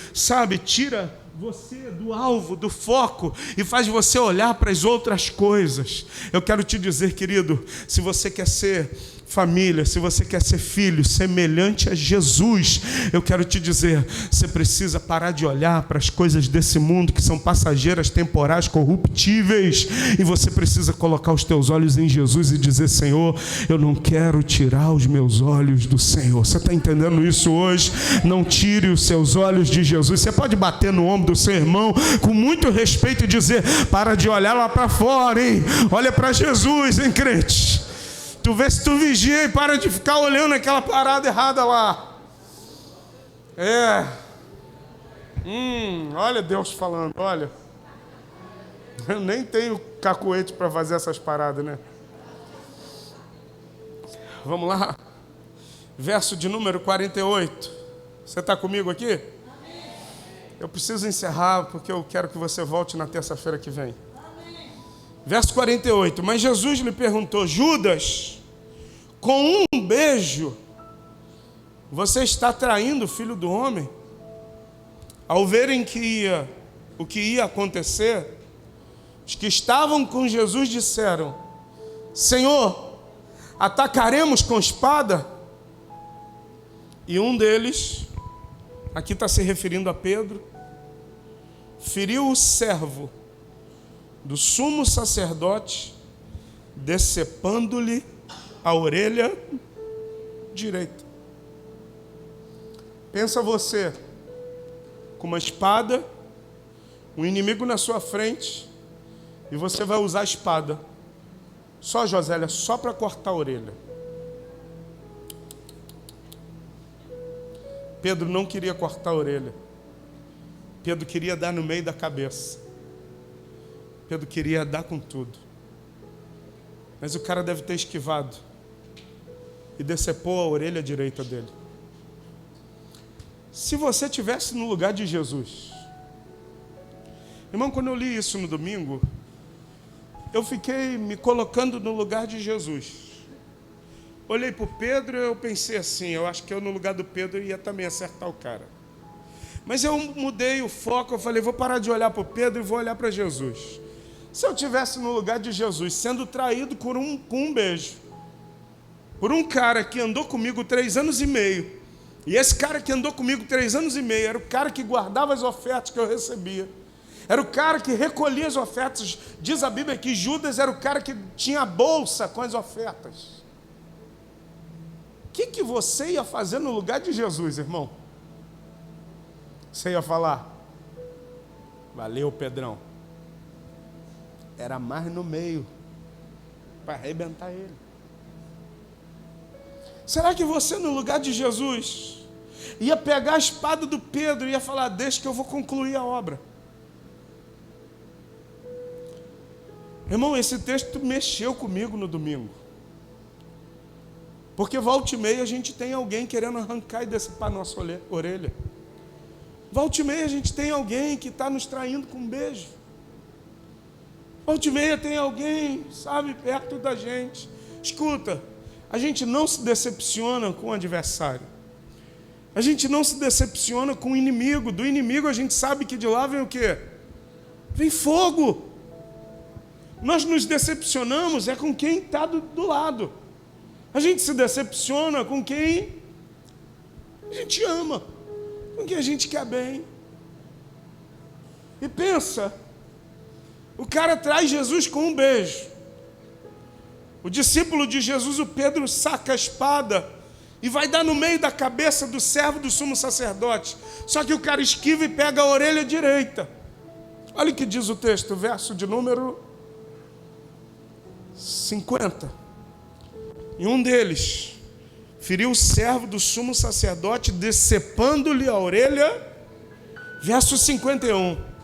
tira você do alvo, do foco e faz você olhar para as outras coisas. Eu quero te dizer, querido, se você quer ser família, se você quer ser filho semelhante a Jesus, eu quero te dizer, você precisa parar de olhar para as coisas desse mundo que são passageiras, temporais, corruptíveis, e você precisa colocar os teus olhos em Jesus e dizer, Senhor, eu não quero tirar os meus olhos do Senhor. Você está entendendo isso hoje? Não tire os seus olhos de Jesus. Você pode bater no ombro do seu irmão com muito respeito e dizer, para de olhar lá para fora, hein? Olha para Jesus, hein, crente? Tu vê se tu vigia e para de ficar olhando aquela parada errada lá. Olha Deus falando, olha. Eu nem tenho cacuete para fazer essas paradas, né? Vamos lá. Verso de número 48. Você está comigo aqui? Eu preciso encerrar porque eu quero que você volte na terça-feira que vem. Verso 48. Mas Jesus lhe perguntou: Judas, com um beijo, você está traindo o Filho do Homem? Ao verem o que ia acontecer, os que estavam com Jesus disseram: Senhor, atacaremos com espada? E um deles, aqui está se referindo a Pedro, feriu o servo do sumo sacerdote, decepando-lhe a orelha direita. Pensa você, com uma espada, um inimigo na sua frente, e você vai usar a espada. Só, Josélia, só para cortar a orelha. Pedro não queria cortar a orelha. Pedro queria dar no meio da cabeça. Pedro queria dar com tudo. Mas o cara deve ter esquivado e decepou a orelha direita dele. Se você estivesse no lugar de Jesus, irmão, quando eu li isso no domingo, eu fiquei me colocando no lugar de Jesus. Olhei para o Pedro e eu pensei assim, eu acho que eu no lugar do Pedro ia também acertar o cara. Mas eu mudei o foco, eu falei, vou parar de olhar para o Pedro e vou olhar para Jesus. Se eu estivesse no lugar de Jesus, sendo traído com um beijo, por um cara que andou comigo 3 anos e meio, e esse cara que andou comigo 3 anos e meio era o cara que guardava as ofertas que eu recebia, era o cara que recolhia as ofertas. Diz a Bíblia que Judas era o cara que tinha a bolsa com as ofertas. O que você ia fazer no lugar de Jesus, irmão? Você ia falar: valeu, Pedrão. Era mais no meio, para arrebentar ele. Será que você, no lugar de Jesus, ia pegar a espada do Pedro e ia falar: deixa que eu vou concluir a obra? Irmão, esse texto mexeu comigo no domingo. Porque volta e meia a gente tem alguém querendo arrancar e decepar nossa orelha. Volta e meia a gente tem alguém que está nos traindo com um beijo. Volta e meia tem alguém, sabe, perto da gente. Escuta, a gente não se decepciona com o adversário. A gente não se decepciona com o inimigo. Do inimigo a gente sabe que de lá vem o quê? Vem fogo. Nós nos decepcionamos com quem está do lado. A gente se decepciona com quem a gente ama, com quem a gente quer bem. E pensa, o cara traz Jesus com um beijo. O discípulo de Jesus, o Pedro, saca a espada e vai dar no meio da cabeça do servo do sumo sacerdote. Só que o cara esquiva e pega a orelha direita. Olha o que diz o texto, verso de número 50. E um deles feriu o servo do sumo sacerdote, decepando-lhe a orelha. Verso 51.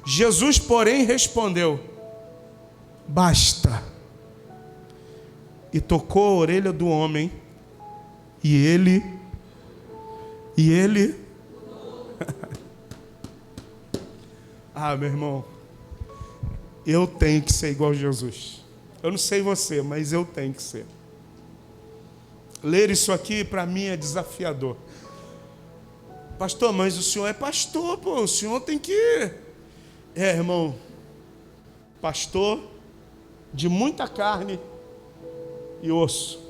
Jesus, porém, respondeu: basta. E tocou a orelha do homem, e ele ah, meu irmão, eu tenho que ser igual a Jesus. Eu não sei você, mas eu tenho que ser. Ler isso aqui para mim é desafiador. Pastor, mas o senhor é pastor, pô, o senhor tem que... irmão, pastor de muita carne e osso.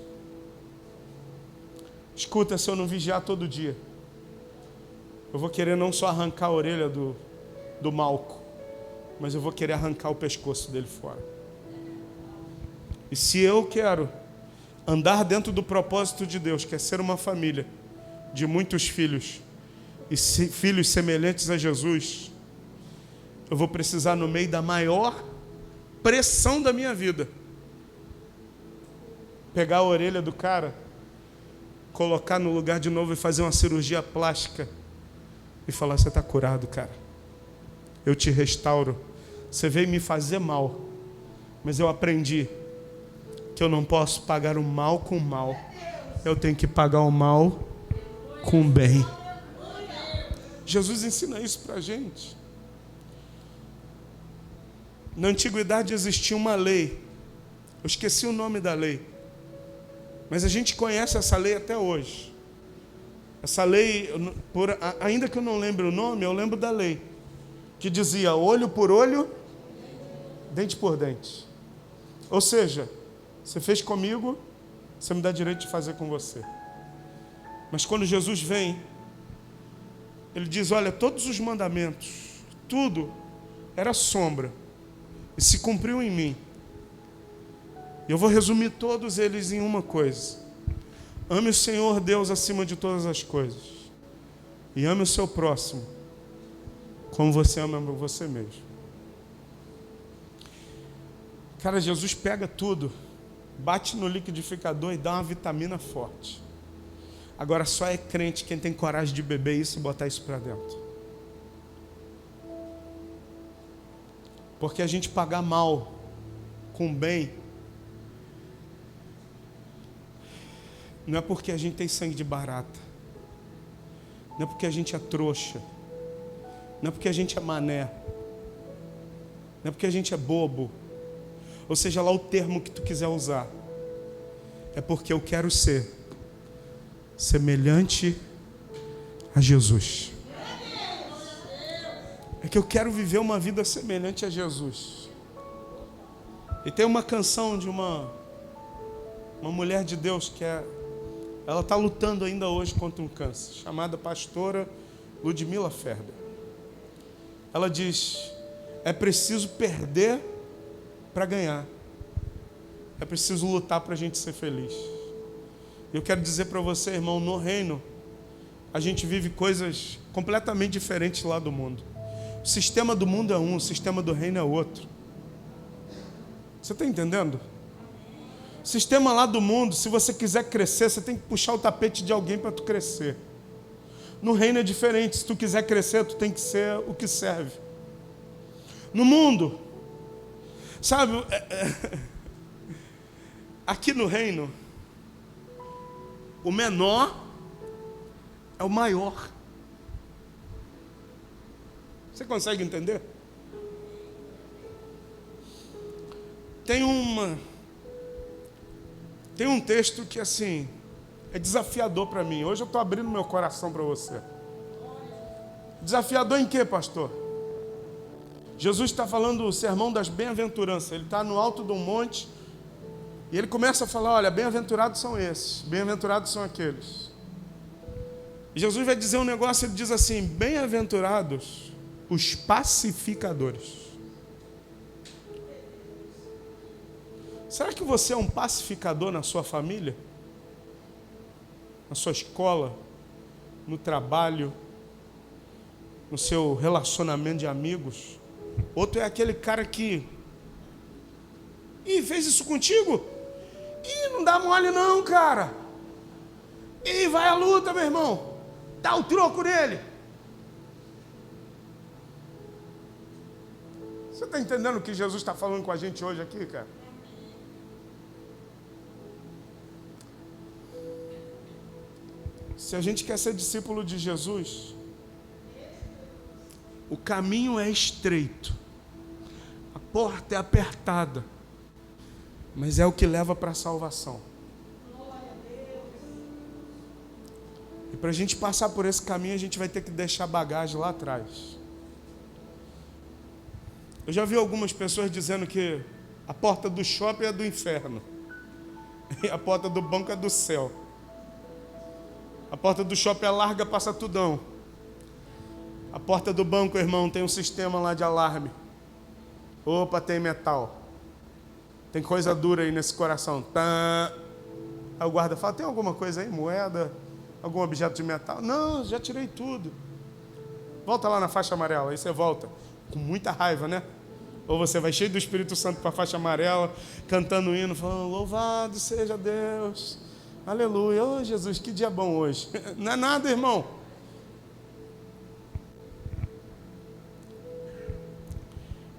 Escuta, se eu não vigiar todo dia, eu vou querer não só arrancar a orelha do Malco, mas eu vou querer arrancar o pescoço dele fora. E se eu quero andar dentro do propósito de Deus, que é ser uma família de muitos filhos, e filhos semelhantes a Jesus, eu vou precisar, no meio da maior pressão da minha vida, pegar a orelha do cara, colocar no lugar de novo e fazer uma cirurgia plástica e falar: você está curado, cara. Eu te restauro. Você veio me fazer mal, mas eu aprendi que eu não posso pagar o mal com o mal. Eu tenho que pagar o mal com o bem. Jesus ensina isso para a gente. Na antiguidade existia uma lei. Eu esqueci o nome da lei, mas a gente conhece essa lei até hoje. Essa lei, ainda que eu não lembre o nome, eu lembro da lei, que dizia olho por olho, dente por dente. Ou seja, você fez comigo, você me dá direito de fazer com você. Mas quando Jesus vem, ele diz: olha, todos os mandamentos, tudo era sombra, e se cumpriu em mim. Eu vou resumir todos eles em uma coisa: ame o Senhor Deus acima de todas as coisas, e ame o seu próximo como você ama você mesmo. Cara, Jesus pega tudo, bate no liquidificador e dá uma vitamina forte. Agora só é crente quem tem coragem de beber isso e botar isso para dentro. Porque a gente pagar mal com bem não é porque a gente tem sangue de barata, não é porque a gente é trouxa, não é porque a gente é mané, não é porque a gente é bobo, ou seja lá o termo que tu quiser usar. É porque eu quero ser semelhante a Jesus. É que eu quero viver uma vida semelhante a Jesus. E tem uma canção de uma mulher de Deus que ela está lutando ainda hoje contra um câncer, chamada pastora Ludmila Ferber. Ela diz: é preciso perder para ganhar. É preciso lutar para a gente ser feliz. Eu quero dizer para você, irmão, no reino, a gente vive coisas completamente diferentes lá do mundo. O sistema do mundo é um, o sistema do reino é outro. Você está entendendo? O sistema lá do mundo, se você quiser crescer, você tem que puxar o tapete de alguém para tu crescer. No reino é diferente. Se tu quiser crescer, tu tem que ser o que serve. No mundo, sabe, aqui no reino, o menor é o maior. Você consegue entender? Tem um texto que assim é desafiador para mim. Hoje eu estou abrindo meu coração para você. Desafiador em quê, pastor? Jesus está falando o sermão das bem-aventuranças. Ele está no alto de um monte e ele começa a falar: olha, bem-aventurados são esses, bem-aventurados são aqueles. E Jesus vai dizer um negócio, ele diz assim: bem-aventurados os pacificadores. Será que você é um pacificador na sua família? Na sua escola? No trabalho? No seu relacionamento de amigos? Outro é aquele cara que... fez isso contigo? Não dá mole não, cara. Vai à luta, meu irmão. Dá o troco nele. Você está entendendo o que Jesus está falando com a gente hoje aqui, cara? Se a gente quer ser discípulo de Jesus, o caminho é estreito, a porta é apertada, mas é o que leva para a salvação. E para a gente passar por esse caminho, a gente vai ter que deixar bagagem lá atrás. Eu já vi algumas pessoas dizendo que a porta do shopping é do inferno e a porta do banco é do céu. A porta do shopping é larga, passa tudão. A porta do banco, irmão, tem um sistema lá de alarme. Opa, tem metal. Tem coisa dura aí nesse coração. Tá. Aí o guarda fala: tem alguma coisa aí? Moeda? Algum objeto de metal? Não, já tirei tudo. Volta lá na faixa amarela. Aí você volta com muita raiva, né? Ou você vai cheio do Espírito Santo para a faixa amarela, cantando o hino, falando, louvado seja Deus, aleluia, oh Jesus, que dia bom hoje. Não é nada, irmão.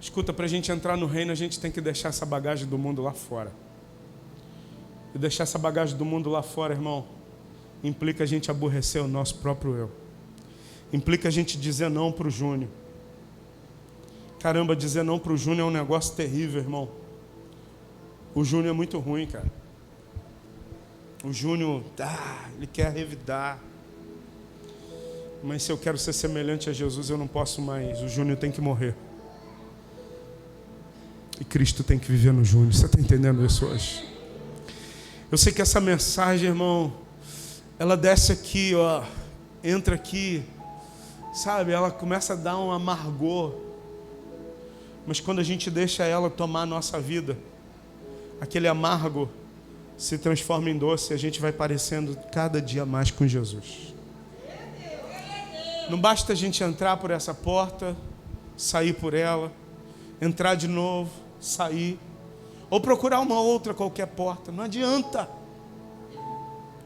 Escuta, para a gente entrar no reino, a gente tem que deixar essa bagagem do mundo lá fora. E deixar essa bagagem do mundo lá fora, irmão, implica a gente aborrecer o nosso próprio eu. Implica a gente dizer não para o Júnior. Caramba, dizer não para o Júnior é um negócio terrível, irmão. O Júnior é muito ruim, cara. O Júnior, ele quer revidar. Mas se eu quero ser semelhante a Jesus, eu não posso mais. O Júnior tem que morrer. E Cristo tem que viver no Júnior. Você está entendendo isso hoje? Eu sei que essa mensagem, irmão, ela desce aqui, ó, entra aqui, sabe? Ela começa a dar um amargor. Mas quando a gente deixa ela tomar a nossa vida, aquele amargo se transforma em doce e a gente vai parecendo cada dia mais com Jesus. Não basta a gente entrar por essa porta, sair por ela, entrar de novo, sair, ou procurar uma outra qualquer porta. Não adianta.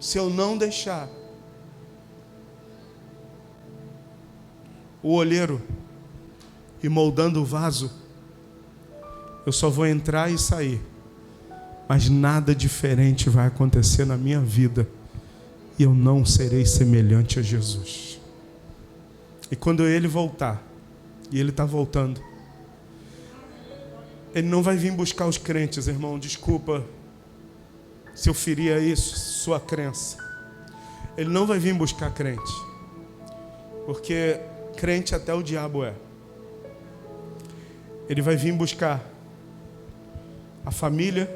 Se eu não deixar o olheiro ir moldando o vaso, eu só vou entrar e sair, mas nada diferente vai acontecer na minha vida e eu não serei semelhante a Jesus. E quando Ele voltar, e Ele está voltando, Ele não vai vir buscar os crentes, irmão. Desculpa se eu feria isso, sua crença. Ele não vai vir buscar crente, porque crente até o diabo é. Ele vai vir buscar a família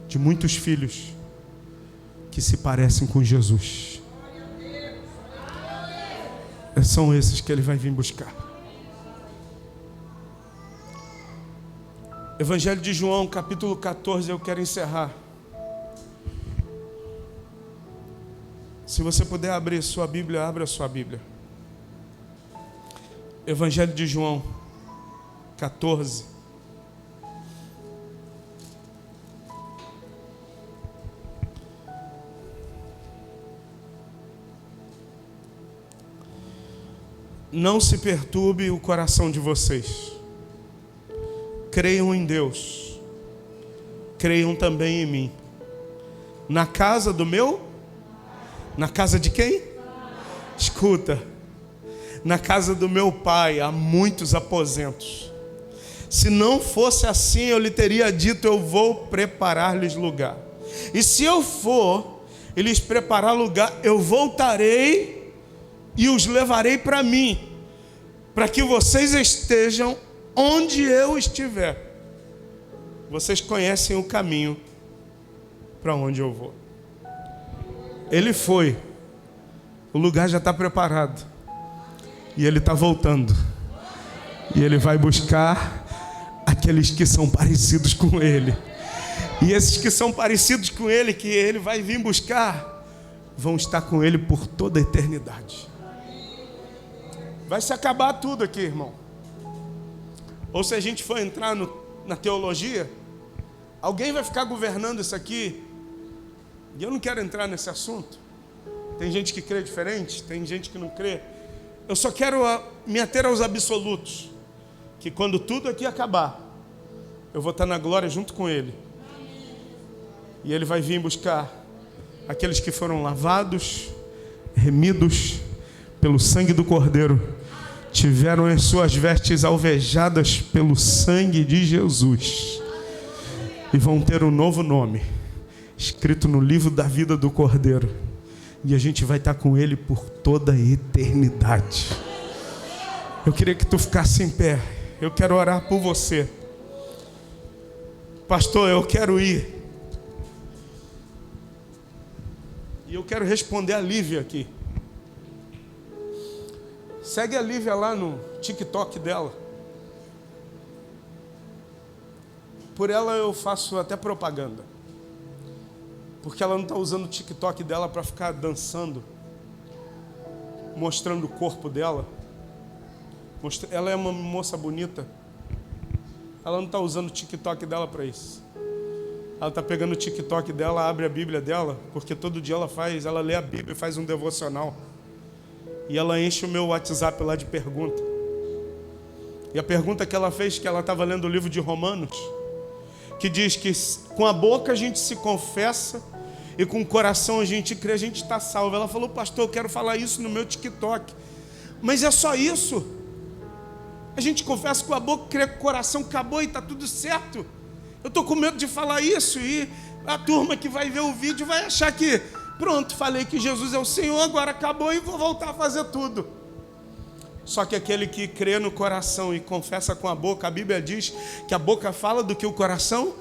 de muitos filhos que se parecem com Jesus. São esses que Ele vai vir buscar. Evangelho de João, capítulo 14, eu quero encerrar. Se você puder abrir sua Bíblia, abra a sua Bíblia. Evangelho de João 14. Não se perturbe o coração de vocês. Creiam em Deus. Creiam também em mim. Na casa do meu? Na casa de quem? Escuta. Na casa do meu pai há muitos aposentos. Se não fosse assim, eu lhe teria dito, eu vou preparar-lhes lugar. E se eu for e lhes preparar lugar, eu voltarei e os levarei para mim, para que vocês estejam onde eu estiver. Vocês conhecem o caminho para onde eu vou. Ele foi, o lugar já está preparado, e Ele está voltando, e Ele vai buscar aqueles que são parecidos com Ele, e esses que são parecidos com Ele, que Ele vai vir buscar, vão estar com Ele por toda a eternidade. Vai se acabar tudo aqui, irmão. Ou se a gente for entrar na teologia, alguém vai ficar governando isso aqui. E eu não quero entrar nesse assunto. Tem gente que crê diferente, tem gente que não crê. Eu só quero me ater aos absolutos. Que quando tudo aqui acabar, eu vou estar na glória junto com Ele. E Ele vai vir buscar aqueles que foram lavados, remidos pelo sangue do Cordeiro, tiveram as suas vestes alvejadas pelo sangue de Jesus, e vão ter um novo nome escrito no livro da vida do Cordeiro, e a gente vai estar com Ele por toda a eternidade. Eu queria que tu ficasse em pé. Eu quero orar por você. Pastor, eu quero ir. E eu quero responder a Lívia aqui. Segue a Lívia lá no TikTok dela. Por ela eu faço até propaganda. Porque ela não está usando o TikTok dela para ficar dançando, mostrando o corpo dela. Ela é uma moça bonita. Ela não está usando o TikTok dela para isso. Ela está pegando o TikTok dela, abre a Bíblia dela, porque todo dia ela lê a Bíblia e faz um devocional. E ela enche o meu WhatsApp lá de pergunta. E a pergunta que ela fez, que ela estava lendo o livro de Romanos, que diz que com a boca a gente se confessa e com o coração a gente crê, a gente está salvo. Ela falou: pastor, eu quero falar isso no meu TikTok. Mas é só isso? A gente confessa com a boca, crê com o coração, acabou e está tudo certo? Eu estou com medo de falar isso e a turma que vai ver o vídeo vai achar que pronto, falei que Jesus é o Senhor, agora acabou e vou voltar a fazer tudo. Só que aquele que crê no coração e confessa com a boca, a Bíblia diz que a boca fala do que o coração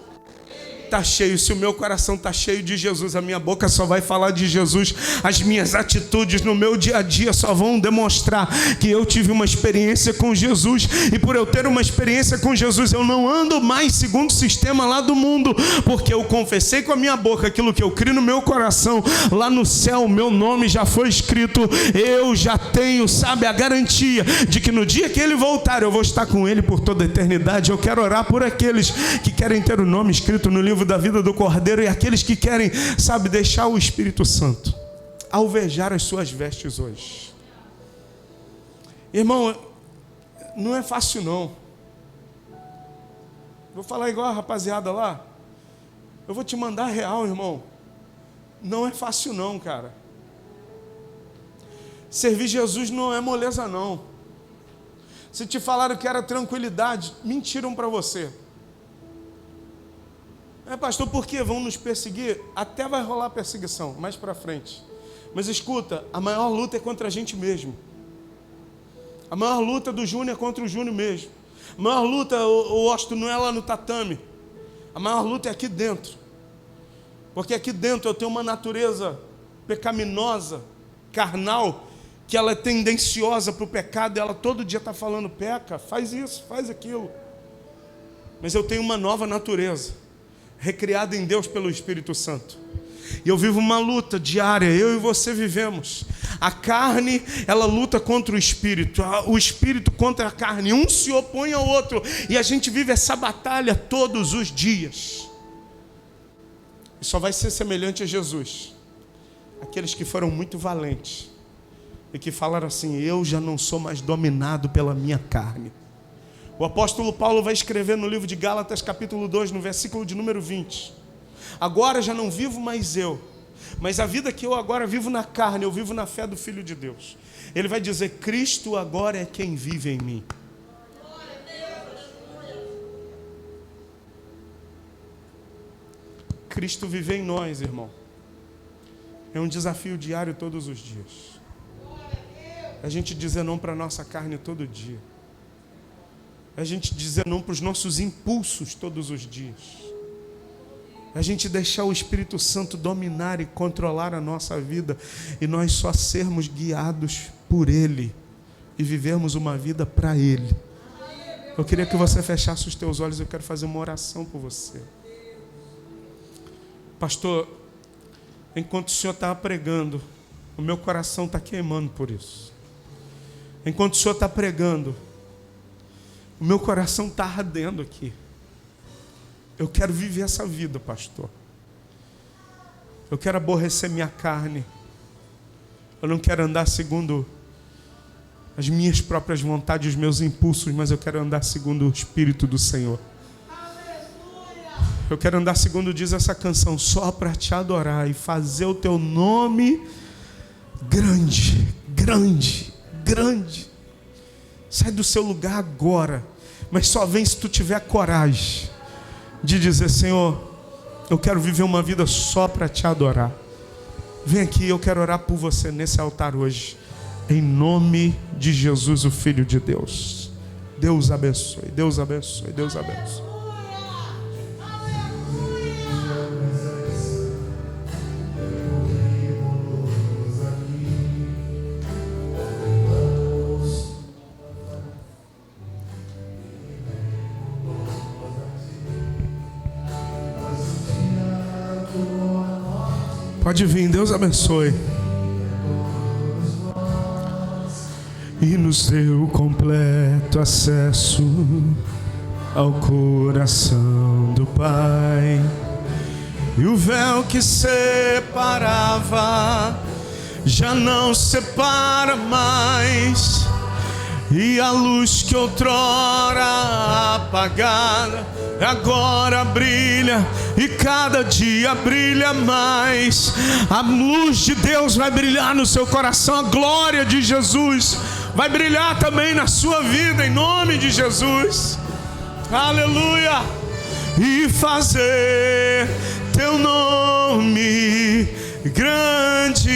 está cheio. Se o meu coração está cheio de Jesus, a minha boca só vai falar de Jesus. As minhas atitudes no meu dia a dia só vão demonstrar que eu tive uma experiência com Jesus. E por eu ter uma experiência com Jesus, eu não ando mais segundo o sistema lá do mundo, porque eu confessei com a minha boca aquilo que eu criei no meu coração. Lá no céu o meu nome já foi escrito. Eu já tenho, sabe, a garantia de que no dia que Ele voltar eu vou estar com Ele por toda a eternidade. Eu quero orar por aqueles que querem ter o nome escrito no livro da vida do Cordeiro e aqueles que querem, sabe, deixar o Espírito Santo alvejar as suas vestes hoje. Irmão, não é fácil não. Vou falar igual a rapaziada lá. Eu vou te mandar real, irmão. Não é fácil não, cara. Servir Jesus não é moleza não. Se te falaram que era tranquilidade, mentiram para você. Pastor, por que vão nos perseguir? Até vai rolar perseguição, mais para frente. Mas escuta, a maior luta é contra a gente mesmo. A maior luta do Júnior é contra o Júnior mesmo. A maior luta, o Osto, não é lá no tatame. A maior luta é aqui dentro. Porque aqui dentro eu tenho uma natureza pecaminosa, carnal, que ela é tendenciosa para o pecado. Ela todo dia está falando: peca, faz isso, faz aquilo. Mas eu tenho uma nova natureza, recriado em Deus pelo Espírito Santo. E eu vivo uma luta diária, eu e você vivemos. A carne, ela luta contra o Espírito contra a carne. Um se opõe ao outro. E a gente vive essa batalha todos os dias. E só vai ser semelhante a Jesus aqueles que foram muito valentes e que falaram assim: eu já não sou mais dominado pela minha carne. O apóstolo Paulo vai escrever no livro de Gálatas, capítulo 2, no versículo de número 20. Agora já não vivo mais eu, mas a vida que eu agora vivo na carne, eu vivo na fé do Filho de Deus. Ele vai dizer: Cristo agora é quem vive em mim. Cristo vive em nós, irmão. É um desafio diário todos os dias. A gente dizer não para a nossa carne todo dia. A gente dizer não para os nossos impulsos todos os dias. A gente deixar o Espírito Santo dominar e controlar a nossa vida. E nós só sermos guiados por Ele. E vivermos uma vida para Ele. Eu queria que você fechasse os teus olhos. Eu quero fazer uma oração por você. Pastor, enquanto o Senhor está pregando, o meu coração está queimando por isso. Enquanto o Senhor está pregando, o meu coração está ardendo aqui. Eu quero viver essa vida, pastor. Eu quero aborrecer minha carne. Eu não quero andar segundo as minhas próprias vontades, os meus impulsos, mas eu quero andar segundo o Espírito do Senhor. Eu quero andar segundo diz essa canção, só para te adorar e fazer o teu nome grande, grande, grande. Sai do seu lugar agora, mas só vem se tu tiver coragem de dizer: Senhor, eu quero viver uma vida só para te adorar. Vem aqui, eu quero orar por você nesse altar hoje, em nome de Jesus, o Filho de Deus. Deus abençoe, Deus abençoe, Deus abençoe. Pode vir, Deus abençoe. E no seu completo acesso ao coração do Pai. E o véu que separava já não separa mais. E a luz que outrora apagada agora brilha, e cada dia brilha mais. A luz de Deus vai brilhar no seu coração, a glória de Jesus vai brilhar também na sua vida, em nome de Jesus. Aleluia! E fazer teu nome grande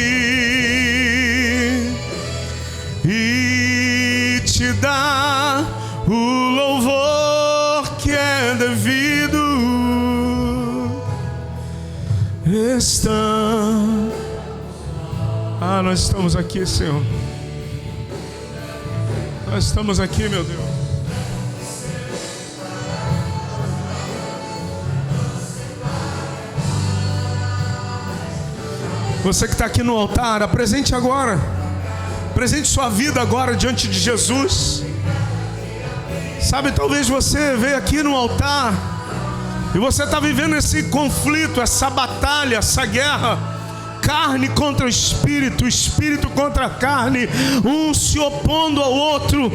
e te dar o louvor que é devido. Nós estamos aqui, Senhor. Nós estamos aqui, meu Deus. Você que está aqui no altar, apresente agora. Apresente sua vida agora diante de Jesus. Sabe, talvez você veio aqui no altar e você está vivendo esse conflito, essa batalha, essa guerra. Carne contra o espírito contra a carne, um se opondo ao outro.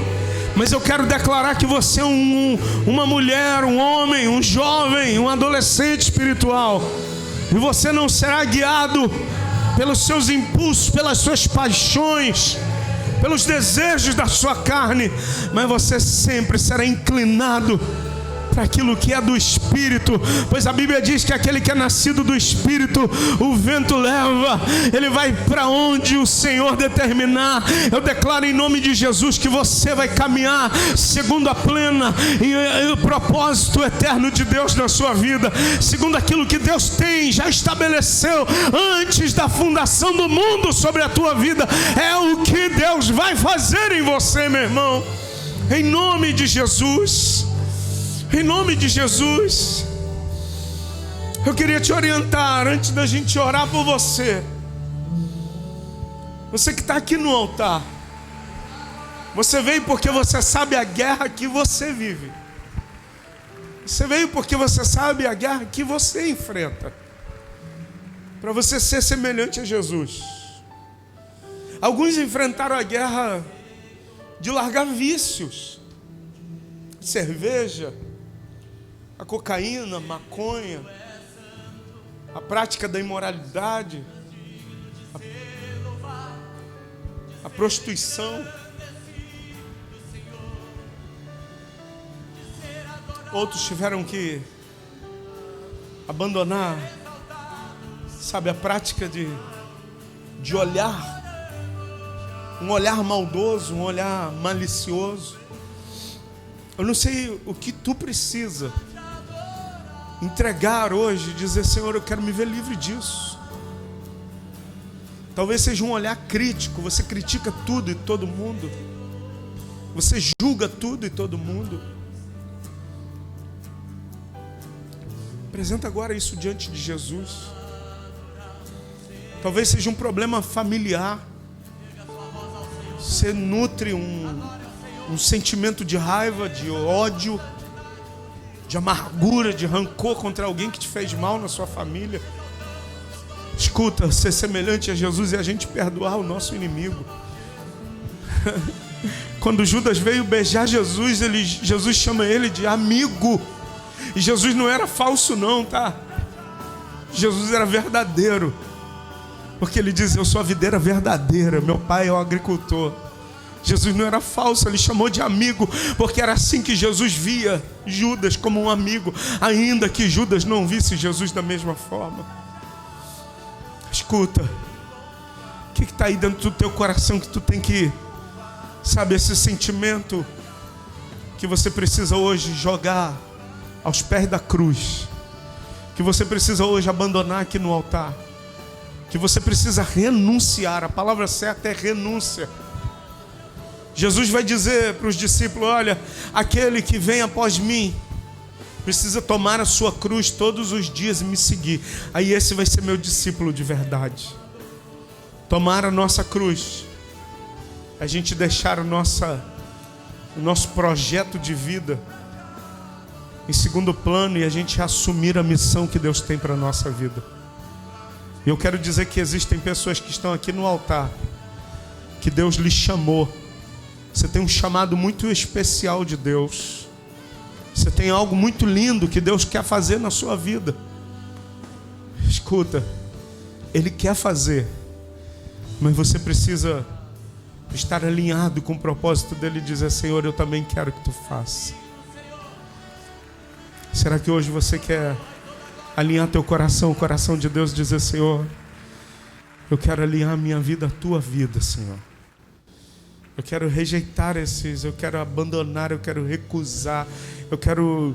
Mas eu quero declarar que você é uma mulher, um homem, um jovem, um adolescente espiritual. E você não será guiado pelos seus impulsos, pelas suas paixões, pelos desejos da sua carne, mas você sempre será inclinado para aquilo que é do Espírito, pois a Bíblia diz que aquele que é nascido do Espírito, o vento leva, ele vai para onde o Senhor determinar. Eu declaro em nome de Jesus que você vai caminhar segundo a plena e o propósito eterno de Deus na sua vida, segundo aquilo que Deus já estabeleceu antes da fundação do mundo sobre a tua vida. É o que Deus vai fazer em você, meu irmão, em nome de Jesus. Em nome de Jesus, eu queria te orientar antes da gente orar por você. Você que está aqui no altar, você veio porque você sabe a guerra que você vive. Você veio porque você sabe a guerra que você enfrenta, para você ser semelhante a Jesus. Alguns enfrentaram a guerra de largar vícios, cerveja, a cocaína, a maconha, a prática da imoralidade, a prostituição. Outros tiveram que abandonar, sabe, a prática de olhar, um olhar maldoso, um olhar malicioso. Eu não sei o que tu precisa entregar hoje, dizer: Senhor, eu quero me ver livre disso. Talvez seja um olhar crítico, você critica tudo e todo mundo, você julga tudo e todo mundo. Apresenta agora isso diante de Jesus. Talvez seja um problema familiar, você nutre um sentimento de raiva, de ódio, de amargura, de rancor contra alguém que te fez mal na sua família. Escuta, ser semelhante a Jesus é a gente perdoar o nosso inimigo. Quando Judas veio beijar Jesus, Jesus chama ele de amigo. E Jesus não era falso não, tá? Jesus era verdadeiro, porque ele diz: eu sou a videira verdadeira, meu pai é o agricultor. Jesus não era falso, ele chamou de amigo, porque era assim que Jesus via Judas, como um amigo, ainda que Judas não visse Jesus da mesma forma. Escuta, o que está aí dentro do teu coração que tu tem que, sabe, esse sentimento que você precisa hoje jogar aos pés da cruz, que você precisa hoje abandonar aqui no altar, que você precisa renunciar. A palavra certa é renúncia. Jesus vai dizer para os discípulos: olha, aquele que vem após mim precisa tomar a sua cruz todos os dias e me seguir. Aí esse vai ser meu discípulo de verdade. Tomar a nossa cruz, a gente deixar o nosso projeto de vida em segundo plano e a gente assumir a missão que Deus tem para a nossa vida. E eu quero dizer que existem pessoas que estão aqui no altar, que Deus lhes chamou. Você tem um chamado muito especial de Deus. Você tem algo muito lindo que Deus quer fazer na sua vida. Escuta, Ele quer fazer, mas você precisa estar alinhado com o propósito dele e dizer: Senhor, eu também quero que tu faça. Será que hoje você quer alinhar teu coração, o coração de Deus, e dizer: Senhor, eu quero alinhar a minha vida à tua vida, Senhor. Eu quero rejeitar eu quero abandonar, eu quero recusar, eu quero,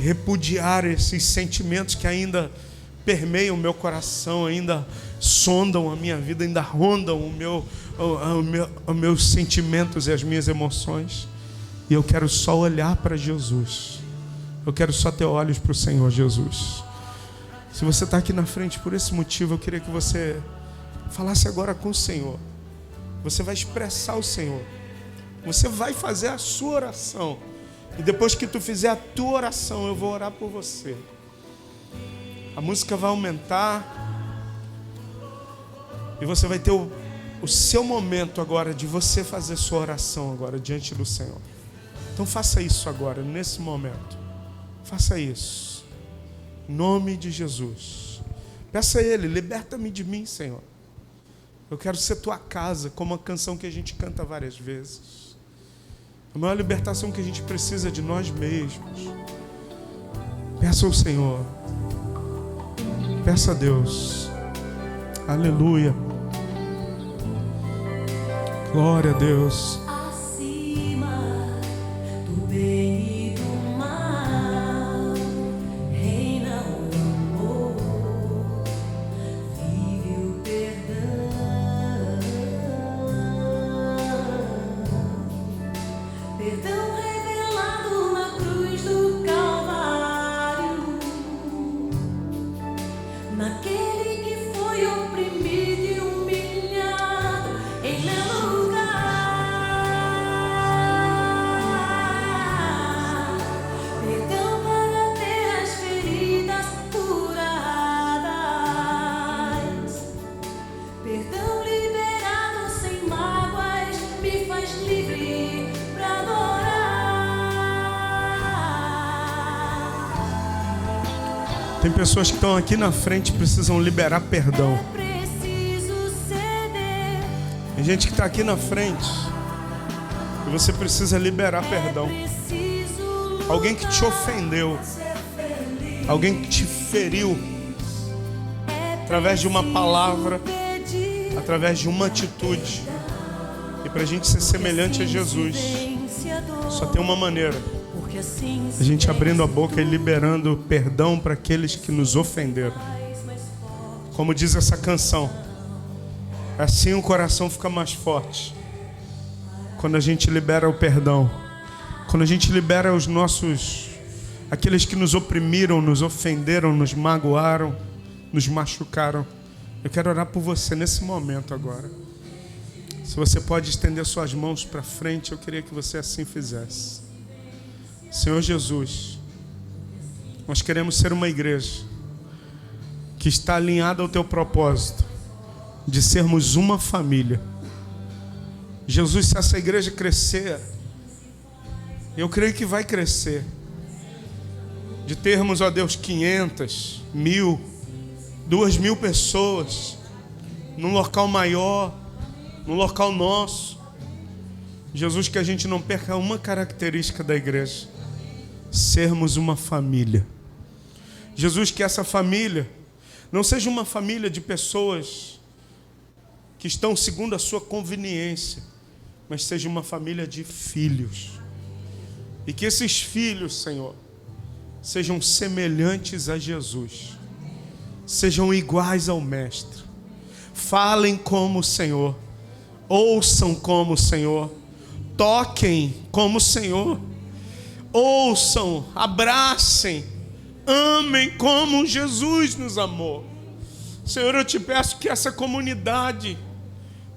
repudiar esses sentimentos que ainda permeiam o meu coração, ainda sondam a minha vida, ainda rondam os meus sentimentos e as minhas emoções. E eu quero só olhar para Jesus. Eu quero só ter olhos para o Senhor Jesus. Se você está aqui na frente por esse motivo, eu queria que você falasse agora com o Senhor. Você vai expressar o Senhor. Você vai fazer a sua oração. E depois que tu fizer a tua oração, eu vou orar por você. A música vai aumentar. E você vai ter o seu momento agora de você fazer sua oração agora diante do Senhor. Então faça isso agora, nesse momento. Faça isso. Em nome de Jesus. Peça a Ele: liberta-me de mim, Senhor. Eu quero ser tua casa, como a canção que a gente canta várias vezes. A maior libertação que a gente precisa é de nós mesmos. Peça ao Senhor. Peça a Deus. Aleluia. Glória a Deus. Acima do bem e do mal, reina o amor, vive o perdão. Perdão revelado na cruz do Calvário, naquele que foi oprimido e humilhado em meu lugar. Perdão para ter as feridas curadas. Perdão liberado sem mágoas me faz livre pra adorar. Tem pessoas que estão aqui na frente e precisam liberar perdão. Preciso ceder. Tem gente que está aqui na frente e você precisa liberar perdão. Preciso Alguém que te ofendeu, alguém que te feriu, através de uma palavra, pedir. através de uma atitude. E para a gente ser semelhante a Jesus, só tem uma maneira: Porque assim a gente abrindo a boca e liberando perdão para aqueles que nos ofenderam. Como diz essa canção, assim o coração fica mais forte. Quando a gente libera o perdão, quando a gente libera aqueles que nos oprimiram, nos ofenderam, nos magoaram, nos machucaram. Eu quero orar por você nesse momento agora. Se você pode estender suas mãos para frente, eu queria que você assim fizesse. Senhor Jesus, nós queremos ser uma igreja que está alinhada ao teu propósito de sermos uma família. Jesus, se essa igreja crescer, eu creio que vai crescer, de termos, ó Deus, 500, 1000, 2000 pessoas num local maior, num local nosso. Jesus, que a gente não perca uma característica da igreja: sermos uma família. Jesus, que essa família não seja uma família de pessoas que estão segundo a sua conveniência, mas seja uma família de filhos. E que esses filhos, Senhor, sejam semelhantes a Jesus, sejam iguais ao Mestre, falem como o Senhor, ouçam como o Senhor, toquem como o Senhor, ouçam, abracem, amem como Jesus nos amou. Senhor, eu te peço que essa comunidade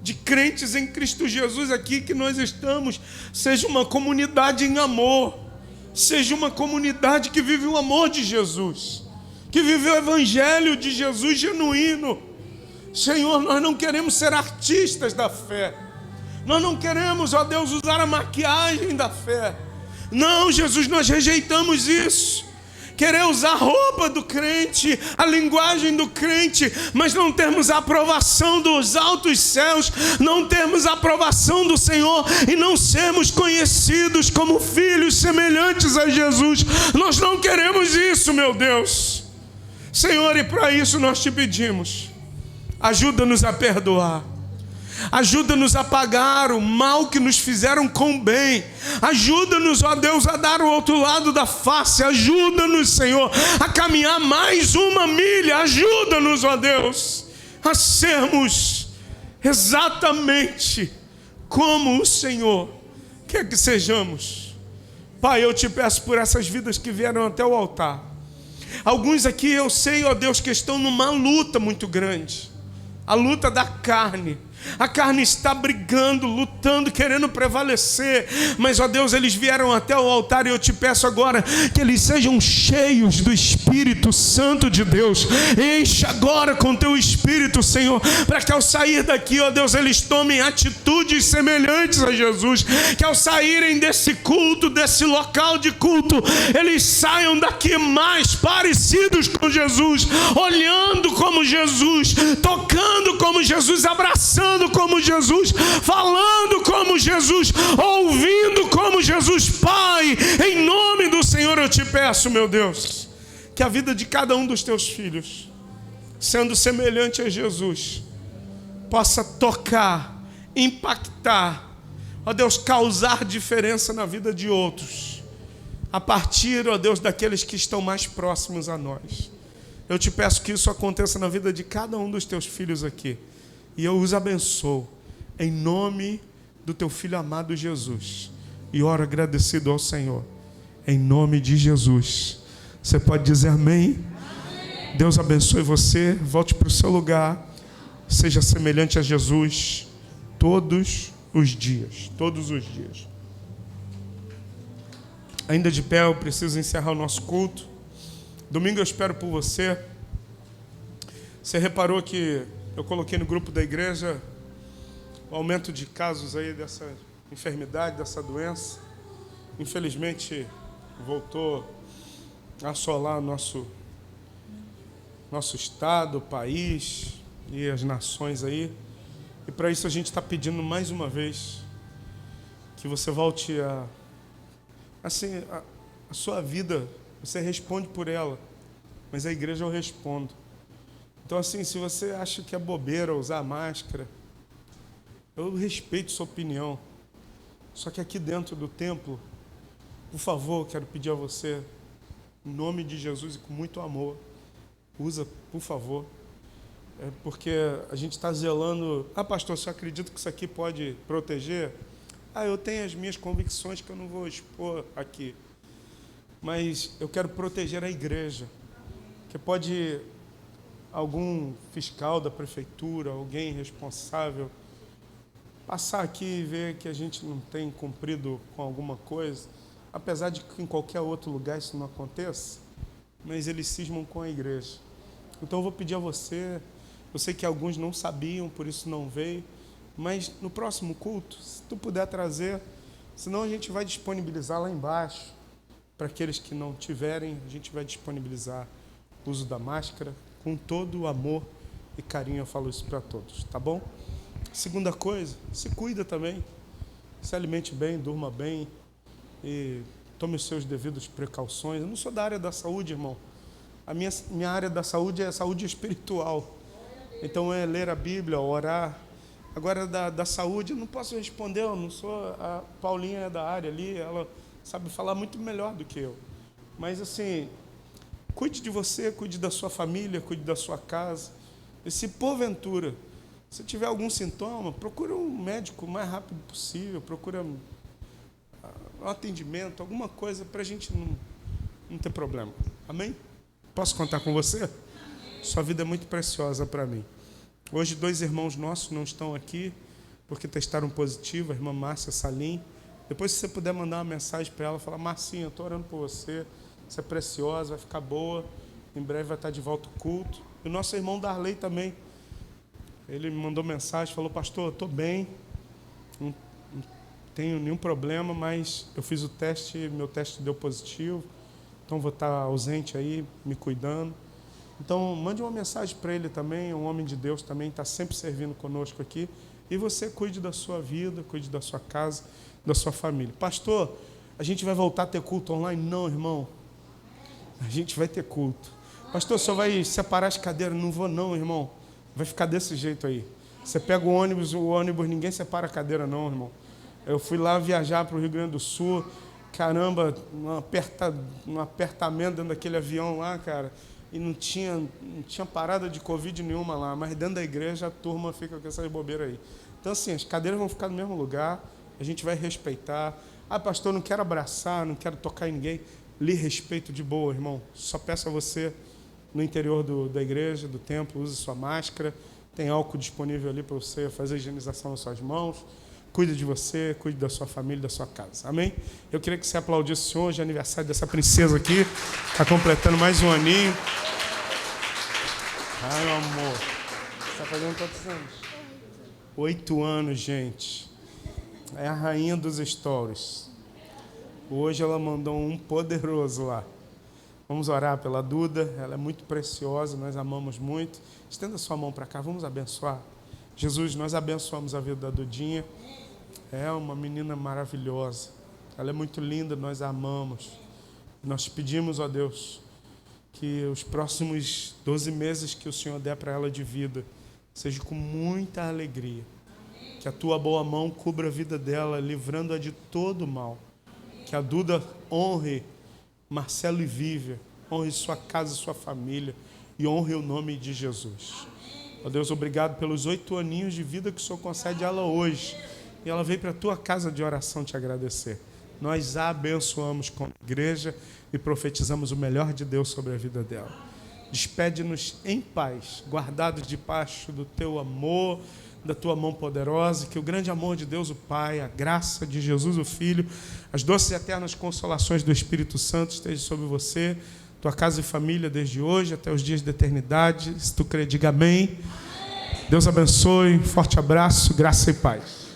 de crentes em Cristo Jesus aqui que nós estamos seja uma comunidade em amor, seja uma comunidade que vive o amor de Jesus, que vive o evangelho de Jesus genuíno. Senhor, nós não queremos ser artistas da fé. Nós não queremos, ó Deus, usar a maquiagem da fé. Não, Jesus, nós rejeitamos isso. Querer usar a roupa do crente, a linguagem do crente, mas não termos a aprovação dos altos céus, não termos a aprovação do Senhor e não sermos conhecidos como filhos semelhantes a Jesus. Nós não queremos isso, meu Deus. Senhor, e para isso nós te pedimos, ajuda-nos a perdoar. Ajuda-nos a pagar o mal que nos fizeram com bem. Ajuda-nos, ó Deus, a dar o outro lado da face. Ajuda-nos, Senhor, a caminhar mais uma milha. Ajuda-nos, ó Deus, a sermos exatamente como o Senhor quer que sejamos. Pai, eu te peço por essas vidas que vieram até o altar. Alguns aqui eu sei, ó Deus, que estão numa luta muito grande. A luta da carne. A carne está brigando, lutando, querendo prevalecer. Mas, ó Deus, eles vieram até o altar e eu te peço agora que eles sejam cheios do Espírito Santo de Deus. Enche agora com teu Espírito, Senhor, para que ao sair daqui, ó Deus, eles tomem atitudes semelhantes a Jesus. Que ao saírem desse culto, desse local de culto, eles saiam daqui mais parecidos com Jesus, olhando como Jesus, tocando como Jesus, abraçando como Jesus, falando como Jesus, ouvindo como Jesus. Pai, em nome do Senhor eu te peço, meu Deus, que a vida de cada um dos teus filhos, sendo semelhante a Jesus, possa tocar, impactar, ó Deus, causar diferença na vida de outros, a partir, ó Deus, daqueles que estão mais próximos a nós. Eu te peço que isso aconteça na vida de cada um dos teus filhos aqui. E eu os abençoo em nome do teu Filho amado Jesus. E oro agradecido ao Senhor, em nome de Jesus. Você pode dizer amém? Amém. Deus abençoe você. Volte para o seu lugar. Seja semelhante a Jesus todos os dias. Todos os dias. Ainda de pé, eu preciso encerrar o nosso culto. Domingo eu espero por você. Você reparou que eu coloquei no grupo da igreja o aumento de casos aí dessa enfermidade, dessa doença. Infelizmente, voltou a assolar nosso estado, o país e as nações aí. E para isso a gente está pedindo mais uma vez que você volte a sua vida, você responde por ela, mas a igreja eu respondo. Então, assim, se você acha que é bobeira usar máscara, eu respeito sua opinião. Só que aqui dentro do templo, por favor, quero pedir a você, em nome de Jesus e com muito amor, usa, por favor. Porque a gente está zelando. Ah, pastor, você acredita que isso aqui pode proteger? Ah, eu tenho as minhas convicções que eu não vou expor aqui. Mas eu quero proteger a igreja, que pode algum fiscal da prefeitura, alguém responsável, passar aqui e ver que a gente não tem cumprido com alguma coisa, apesar de que em qualquer outro lugar isso não aconteça, mas eles cismam com a igreja. Então eu vou pedir a você, eu sei que alguns não sabiam, por isso não veio, mas no próximo culto, se tu puder trazer, senão a gente vai disponibilizar lá embaixo, para aqueles que não tiverem, a gente vai disponibilizar o uso da máscara, com todo o amor e carinho, eu falo isso para todos, tá bom? Segunda coisa, se cuida também, se alimente bem, durma bem e tome os seus devidos precauções. Eu não sou da área da saúde, irmão. A minha área da saúde é a saúde espiritual. Então é ler a Bíblia, orar. Agora da saúde eu não posso responder, eu não sou, a Paulinha é da área ali, ela sabe falar muito melhor do que eu. Mas assim, cuide de você, cuide da sua família, cuide da sua casa. E se porventura, se tiver algum sintoma, procure um médico o mais rápido possível, procure um atendimento, alguma coisa para a gente não ter problema. Amém? Posso contar com você? Sua vida é muito preciosa para mim. Hoje 2 irmãos nossos não estão aqui porque testaram positivo, a irmã Márcia Salim. Depois, se você puder mandar uma mensagem para ela, falar: Marcinha, eu estou orando por você, você é preciosa, vai ficar boa, em breve vai estar de volta o culto. E o nosso irmão Darley também, ele me mandou mensagem, falou: pastor, eu estou bem, não tenho nenhum problema, mas eu fiz o teste, meu teste deu positivo, então vou estar ausente aí, me cuidando. Então, mande uma mensagem para ele também, um homem de Deus também, está sempre servindo conosco aqui. E você cuide da sua vida, cuide da sua casa, da sua família. Pastor, a gente vai voltar a ter culto online? Não, irmão. A gente vai ter culto. Pastor, só vai separar as cadeiras? Não vou não, irmão. Vai ficar desse jeito aí. Você pega o ônibus, ninguém separa a cadeira não, irmão. Eu fui lá viajar para o Rio Grande do Sul. Caramba, um apertamento dentro daquele avião lá, cara. E não tinha parada de Covid nenhuma lá, mas dentro da igreja a turma fica com essas bobeiras aí. Então, assim, as cadeiras vão ficar no mesmo lugar, a gente vai respeitar. Ah, pastor, não quero abraçar, não quero tocar em ninguém. Lhe respeito de boa, irmão. Só peço a você, no interior da igreja, do templo, use sua máscara. Tem álcool disponível ali para você fazer a higienização das suas mãos. Cuide de você, cuide da sua família, da sua casa. Amém? Eu queria que você aplaudisse o Senhor. Hoje é aniversário dessa princesa aqui. Está completando mais um aninho. Ai, meu amor. Você está fazendo quantos anos? 8 anos, gente. É a rainha dos stories. Hoje ela mandou um poderoso lá. Vamos orar pela Duda. Ela é muito preciosa, nós amamos muito. Estenda sua mão para cá, vamos abençoar. Jesus, nós abençoamos a vida da Dudinha. É uma menina maravilhosa. Ela é muito linda, nós a amamos. Nós pedimos, ó Deus, que os próximos 12 meses que o Senhor der para ela de vida, seja com muita alegria. Que a tua boa mão cubra a vida dela, livrando-a de todo mal. Que a Duda honre Marcelo e Vívia, honre sua casa e sua família, e honre o nome de Jesus. Ó Deus, obrigado pelos 8 aninhos de vida que o Senhor concede a ela hoje. E ela veio para a tua casa de oração te agradecer. Nós a abençoamos como igreja e profetizamos o melhor de Deus sobre a vida dela. Despede-nos em paz, guardados debaixo do teu amor, da tua mão poderosa, que o grande amor de Deus o Pai, a graça de Jesus o Filho, as doces e eternas consolações do Espírito Santo estejam sobre você, tua casa e família desde hoje até os dias da eternidade. Se tu crê, diga amém. Deus abençoe, forte abraço, graça e paz.